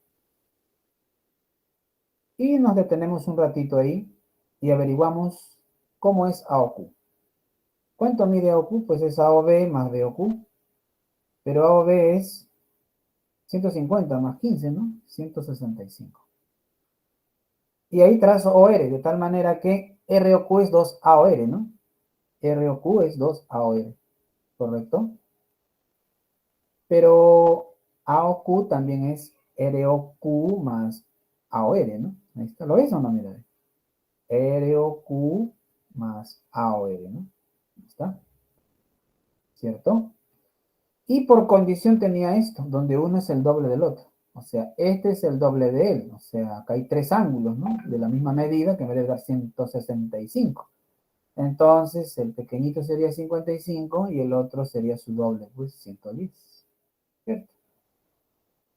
[SPEAKER 1] Y nos detenemos un ratito ahí y averiguamos cómo es AOQ. ¿Cuánto mide AOQ? Pues es AOB más BOQ. Pero AOB es 150 más 15, ¿no? 165. Y ahí trazo OR, de tal manera que ROQ es 2AOR, ¿no? ROQ es 2AOR, ¿correcto? Pero AOQ también es ROQ más AOR, ¿no? Ahí está, ¿lo ves o no? Mira, ROQ más AOR, ¿no? Ahí está, ¿cierto? Y por condición tenía esto, donde uno es el doble del otro. O sea, este es el doble de él. O sea, acá hay tres ángulos, ¿no? De la misma medida que me debe dar 165. Entonces, el pequeñito sería 55 y el otro sería su doble, pues 110. ¿Cierto?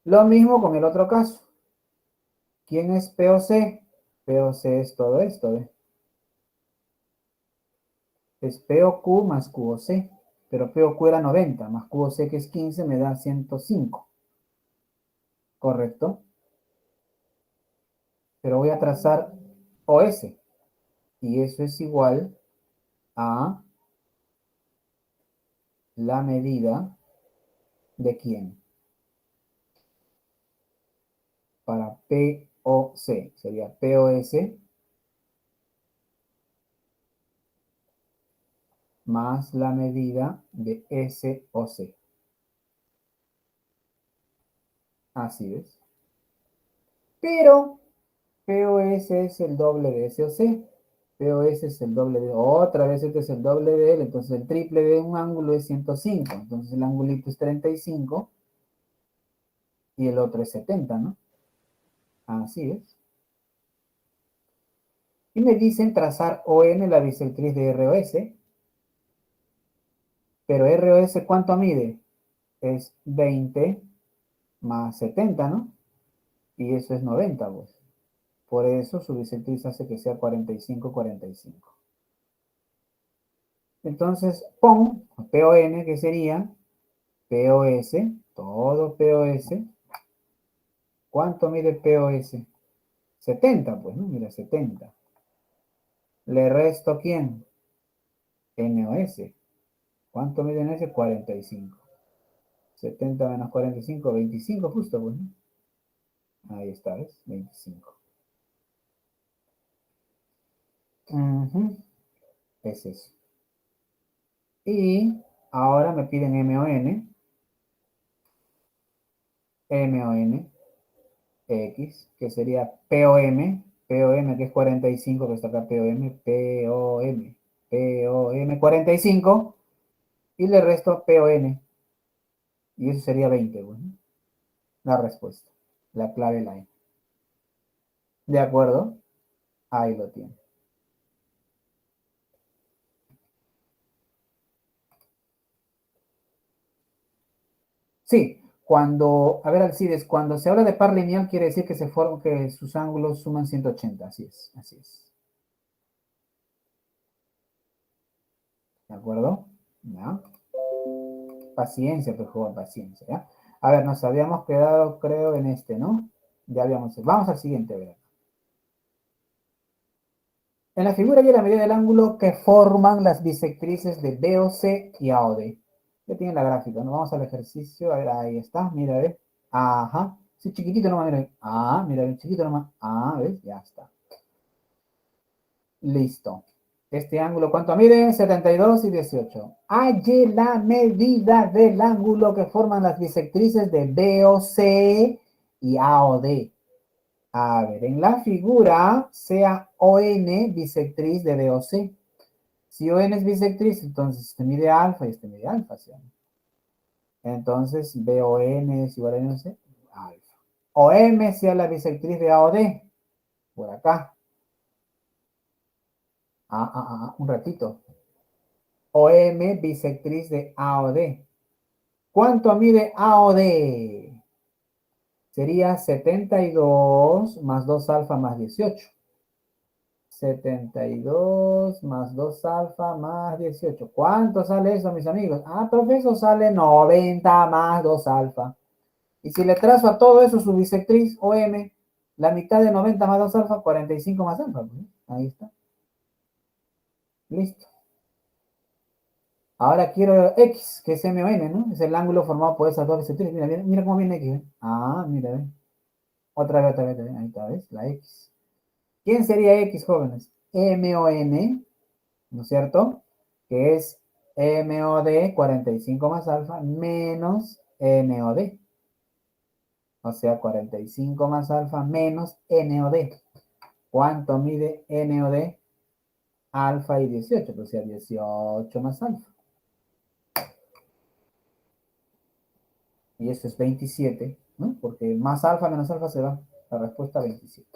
[SPEAKER 1] Lo mismo con el otro caso. ¿Quién es POC? POC es todo esto, ¿ves? Es POQ más QOC. Pero POQ era 90, más QOC que es 15 me da 105. ¿Correcto? Pero voy a trazar OS. Y eso es igual a la medida de quién. Para POC. Sería POS más la medida de SOC. Así es. Pero POS es el doble de SOC. POS es el doble de... Otra vez este es el doble de él. Entonces el triple de un ángulo es 105. Entonces el angulito es 35. Y el otro es 70, ¿no? Así es. Y me dicen trazar ON la bisectriz de ROS. Pero ROS, ¿cuánto mide? Es 20 más 70, ¿no? Y eso es 90, pues. Por eso su bisectriz hace que sea 45, 45. Entonces, PON, PON, que sería POS, todo POS. ¿Cuánto mide POS? 70, pues, ¿no? Mira, 70. ¿Le resto quién? NOS. ¿Cuánto mide NOS? 45. 70 menos 45, 25 justo, pues, ¿no? Ahí está, ¿ves? 25. Es eso. Y ahora me piden MON. MON. X, que sería POM. POM, que es 45, que está acá POM. POM. POM 45. Y le resto PON. Y eso sería 20, bueno. La respuesta. La clave line. ¿De acuerdo? Ahí lo tiene. Sí, cuando, a ver, Alcides, cuando se habla de par lineal quiere decir que que sus ángulos suman 180, así es, así es. ¿De acuerdo? ¿Ya? Paciencia, pues, joven, paciencia, ¿ya? A ver, nos habíamos quedado, creo, en este, ¿no? Ya habíamos... Vamos al siguiente, a ver. En la figura hay la medida del ángulo que forman las bisectrices de BOC y AOD. Ya tienen la gráfica, ¿no? Vamos al ejercicio, a ver, ahí está, mira, ¿ves? Ajá. Sí, chiquitito nomás, mira. Ah, mira, chiquito nomás. Ah, ¿ves? Ya está. Listo. Este ángulo, ¿cuánto mide? 72 y 18. Halle la medida del ángulo que forman las bisectrices de BOC y AOD. A ver, en la figura, sea ON bisectriz de BOC. Si ON es bisectriz, entonces este mide alfa y este mide alfa, ¿sí? Entonces, BON es igual a NOC, alfa. OM sea la bisectriz de AOD, por acá. Un ratito. OM bisectriz de AOD. ¿Cuánto mide AOD? Sería 72 más 2 alfa más 18. 72 más 2 alfa más 18. ¿Cuánto sale eso, mis amigos? Ah, profesor, sale 90 más 2 alfa. Y si le trazo a todo eso su bisectriz OM, la mitad de 90 más 2 alfa, 45 más alfa. Ahí está. Listo. Ahora quiero X, que es MON, ¿no? Es el ángulo formado por esas dos bisectrices. Mira, mira, mira cómo viene X, ¿eh? Ah, mira, ¿ves? Otra vez, otra vez, ahí está, ¿ves? La X. ¿Quién sería X, jóvenes? MON, ¿no es cierto? Que es MOD 45 más alfa menos NOD. O sea, 45 más alfa menos NOD. ¿Cuánto mide NOD? Alfa y 18, o sea, 18 más alfa. Y eso es 27, ¿no? Porque más alfa menos alfa se va. La respuesta 27.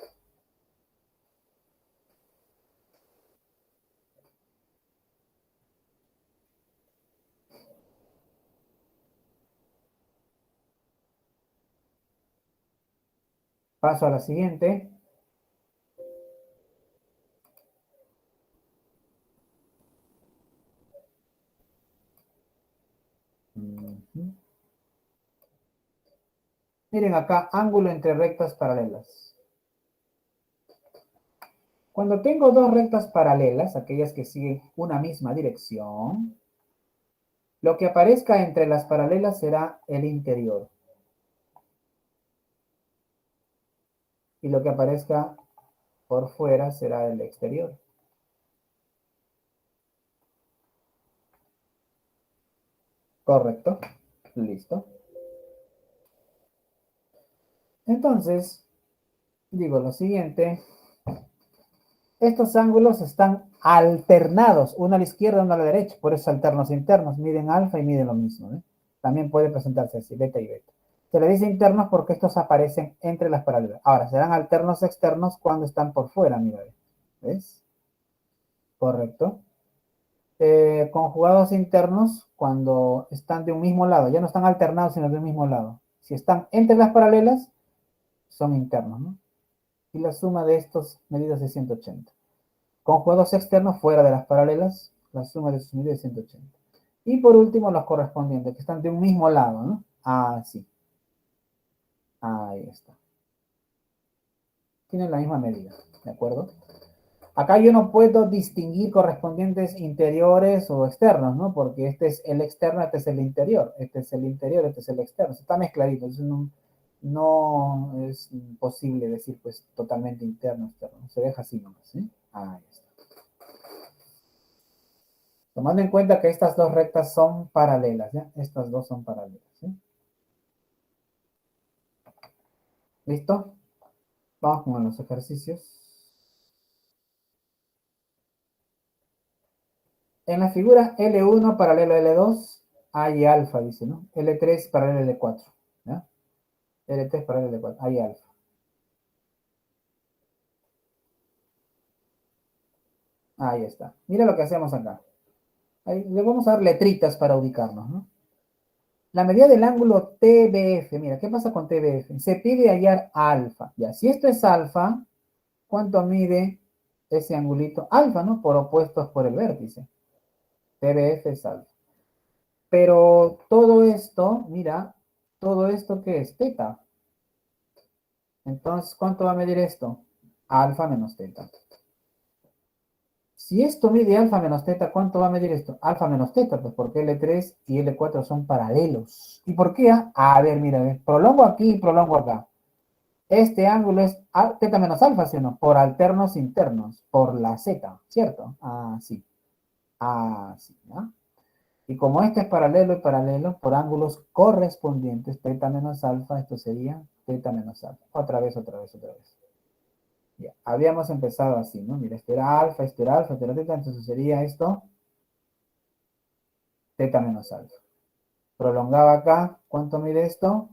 [SPEAKER 1] Paso a la siguiente. Miren acá, ángulo entre rectas paralelas. Cuando tengo dos rectas paralelas, aquellas que siguen una misma dirección, lo que aparezca entre las paralelas será el interior. Y lo que aparezca por fuera será el exterior. Correcto. Listo. Entonces, digo lo siguiente. Estos ángulos están alternados, uno a la izquierda, uno a la derecha, por eso alternos internos, miden alfa y miden lo mismo. ¿Eh? También puede presentarse así, beta y beta. Se le dice internos porque estos aparecen entre las paralelas. Ahora, serán alternos externos cuando están por fuera, mira. ¿Ves? Correcto. Conjugados internos cuando están de un mismo lado, ya no están alternados, sino de un mismo lado. Si están entre las paralelas, son internos, ¿no? Y la suma de estos medidas es 180. Conjugados externos fuera de las paralelas, la suma de sus medidas es 180. Y por último, los correspondientes, que están de un mismo lado, ¿no? Así. Ahí está. Tienen la misma medida, ¿de acuerdo? Acá yo no puedo distinguir correspondientes interiores o externos, ¿no? Porque este es el externo, este es el interior, este es el interior, este es el externo. Está mezcladito, entonces no es posible decir, pues, totalmente interno, externo. Se deja así nomás, ¿sí? Ahí está. Tomando en cuenta que estas dos rectas son paralelas, ¿ya? Estas dos son paralelas, ¿sí? ¿Listo? Vamos con los ejercicios. En la figura L1 paralelo a L2 hay alfa, dice, ¿no? L3 paralelo a L4, ¿ya? L3 paralelo a L4, hay alfa. Ahí está. Mira lo que hacemos acá. Ahí le vamos a dar letritas para ubicarnos, ¿no? La medida del ángulo TBF, mira, ¿qué pasa con TBF? Se pide hallar alfa. Ya, si esto es alfa, ¿cuánto mide ese angulito? Alfa, ¿no? Por opuestos por el vértice. TBF es alfa. Pero todo esto, mira, todo esto ¿qué es? Teta. Entonces, ¿cuánto va a medir esto? Alfa menos teta. Si esto mide alfa menos teta, ¿cuánto va a medir esto? Alfa menos teta, pues porque L3 y L4 son paralelos. ¿Y por qué? A ver, mira, prolongo aquí y prolongo acá. Este ángulo es teta menos alfa, ¿sí o no? Por alternos internos, por la z, ¿cierto? Así. Así, ¿no? Y como este es paralelo y paralelo, por ángulos correspondientes, teta menos alfa, esto sería teta menos alfa. Otra vez, otra vez, otra vez. Ya, habíamos empezado así, ¿no? Mira, esto era alfa, esto era alfa, esto era teta, entonces sería esto teta menos alfa. Prolongaba acá, ¿cuánto mide esto?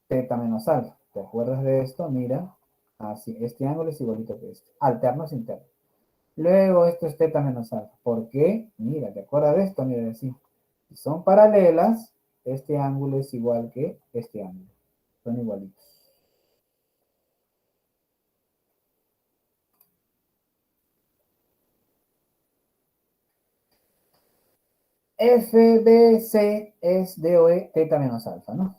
[SPEAKER 1] Teta menos alfa. ¿Te acuerdas de esto? Mira, así, este ángulo es igualito que este. Alternos internos. Luego esto es teta menos alfa. ¿Por qué? Mira, ¿te acuerdas de esto? Mira, así. Si son paralelas, este ángulo es igual que este ángulo. Son igualitos. FBC es DOE teta menos alfa, ¿no?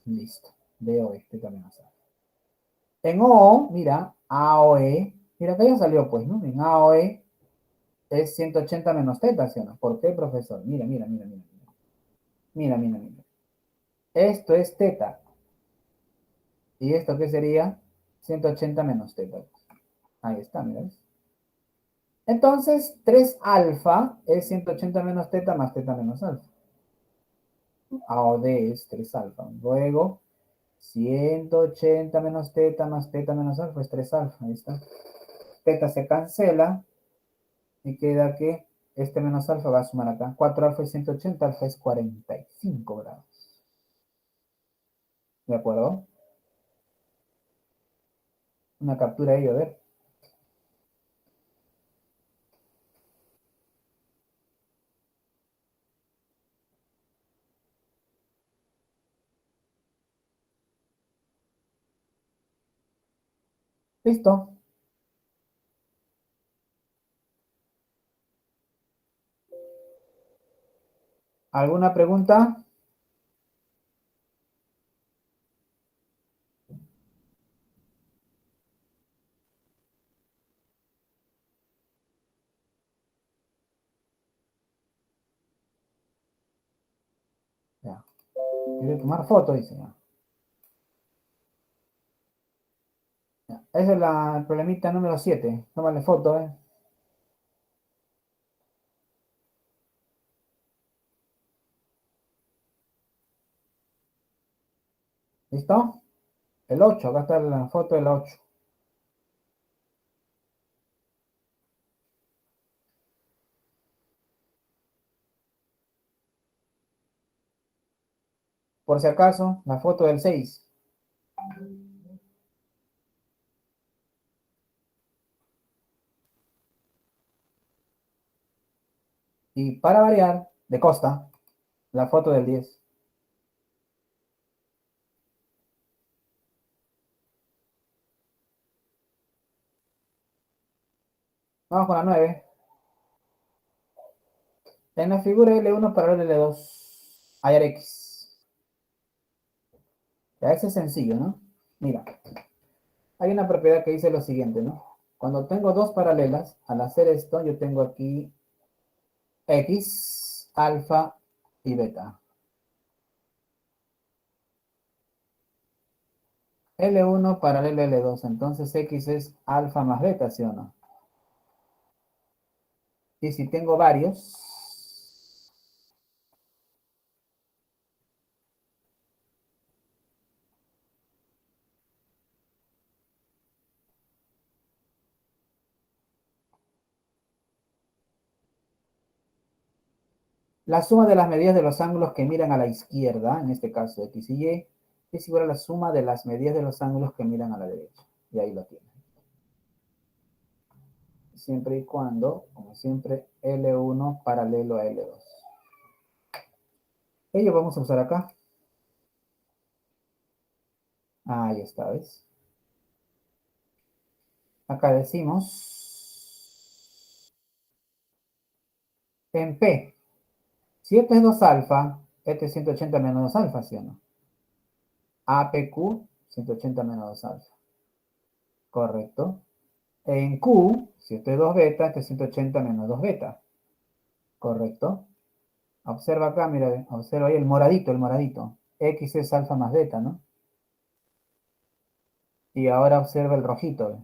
[SPEAKER 1] Listo. DOE teta menos alfa. En O, mira, AOE, mira, acá ya salió pues, ¿no? En AOE es 180 menos teta, ¿sí o no? ¿Por qué, profesor? Mira, mira, mira, mira. Mira, mira, mira. Esto es teta. ¿Y esto qué sería? 180 menos teta. Ahí está, mira. Entonces, 3 alfa es 180 menos teta más teta menos alfa. A o D es 3 alfa. Luego, 180 menos teta más teta menos alfa es 3 alfa. Ahí está. Teta se cancela y queda que este menos alfa va a sumar acá. 4 alfa es 180, alfa es 45 grados. ¿De acuerdo? Una captura de ello, a ver. Listo. ¿Alguna pregunta? Ya. Quiere tomar foto, dice. Ya. Ya. Esa es el problemita número 7. Tómale foto, ¿eh? ¿Listo? El 8, acá está la foto del 8. Por si acaso, la foto del 6. Y para variar, de costa, la foto del 10. Vamos con la 9. En la figura L1 paralelo L2 hay X. Ya ese es sencillo, ¿no? Mira, hay una propiedad que dice lo siguiente, ¿no? Cuando tengo dos paralelas, al hacer esto, yo tengo aquí X, alfa y beta. L1 paralelo L2, entonces X es alfa más beta, ¿sí o no? Y si tengo varios, la suma de las medidas de los ángulos que miran a la izquierda, en este caso X y Y, es igual a la suma de las medidas de los ángulos que miran a la derecha. Y ahí lo tienen. Siempre y cuando, como siempre, L1 paralelo a L2. Ello vamos a usar acá. Ahí está, ¿ves? Acá decimos en P. Si este es 2 alfa, este es 180 menos 2 alfa, ¿sí o no? APQ, 180 menos 2 alfa. Correcto. En Q, si este es 2 beta, este es 180 menos 2 beta. Correcto. Observa acá, mira, observa ahí el moradito, el moradito. X es alfa más beta, ¿no? Y ahora observa el rojito. ¿Ve?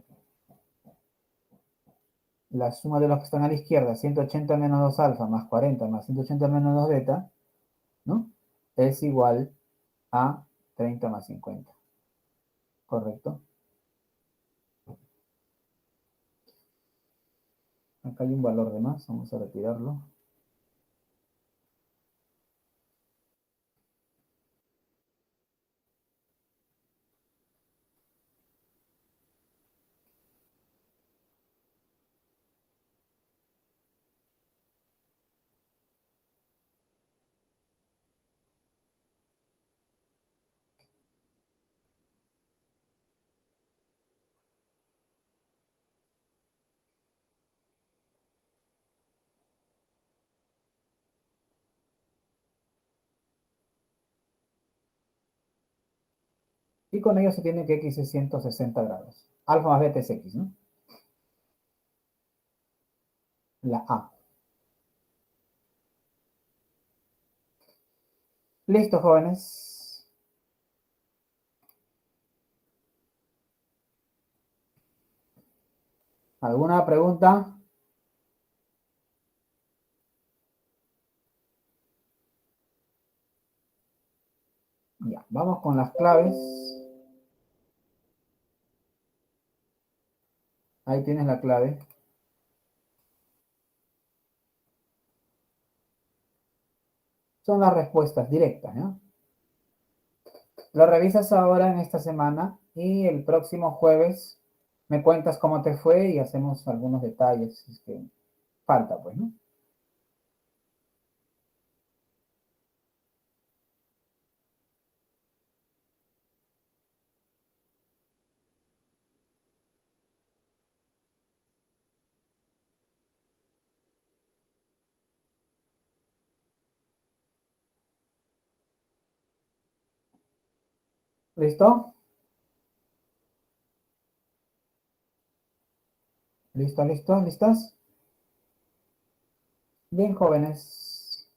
[SPEAKER 1] La suma de los que están a la izquierda, 180 menos 2 alfa más 40 más 180 menos 2 beta, ¿no? Es igual a 30 más 50. ¿Correcto? Acá hay un valor de más, vamos a retirarlo. Y con ello se tiene que X es 160 grados. Alfa más beta es X, ¿no? La A. Listo, jóvenes. ¿Alguna pregunta? Ya, vamos con las claves. Ahí tienes la clave. Son las respuestas directas, ¿no? Lo revisas ahora en esta semana y el próximo jueves me cuentas cómo te fue y hacemos algunos detalles. Si es que falta, pues, ¿no? ¿Listo? ¿Listo, listo? ¿Listas? Bien, jóvenes.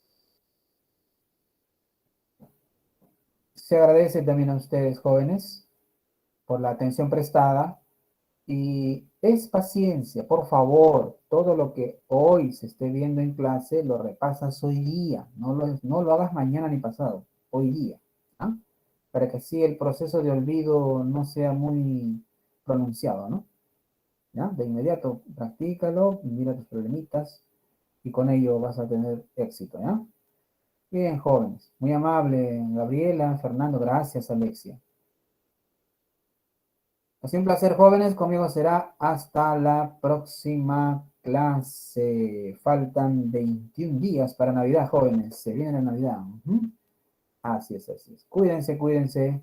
[SPEAKER 1] Se agradece también a ustedes, jóvenes, por la atención prestada. Y es paciencia, por favor. Todo lo que hoy se esté viendo en clase lo repasas hoy día. No lo hagas mañana ni pasado. Hoy día. ¿Ah? para que así el proceso de olvido no sea muy pronunciado, ¿no? ¿Ya? De inmediato, practícalo, mira tus problemitas y con ello vas a tener éxito, ¿ya? Bien, jóvenes. Muy amable, Gabriela, Fernando, gracias, Alexia. Ha sido un placer, jóvenes. Conmigo será hasta la próxima clase. Faltan 21 días para Navidad, jóvenes. Se viene la Navidad. Así es, así es. Cuídense, cuídense.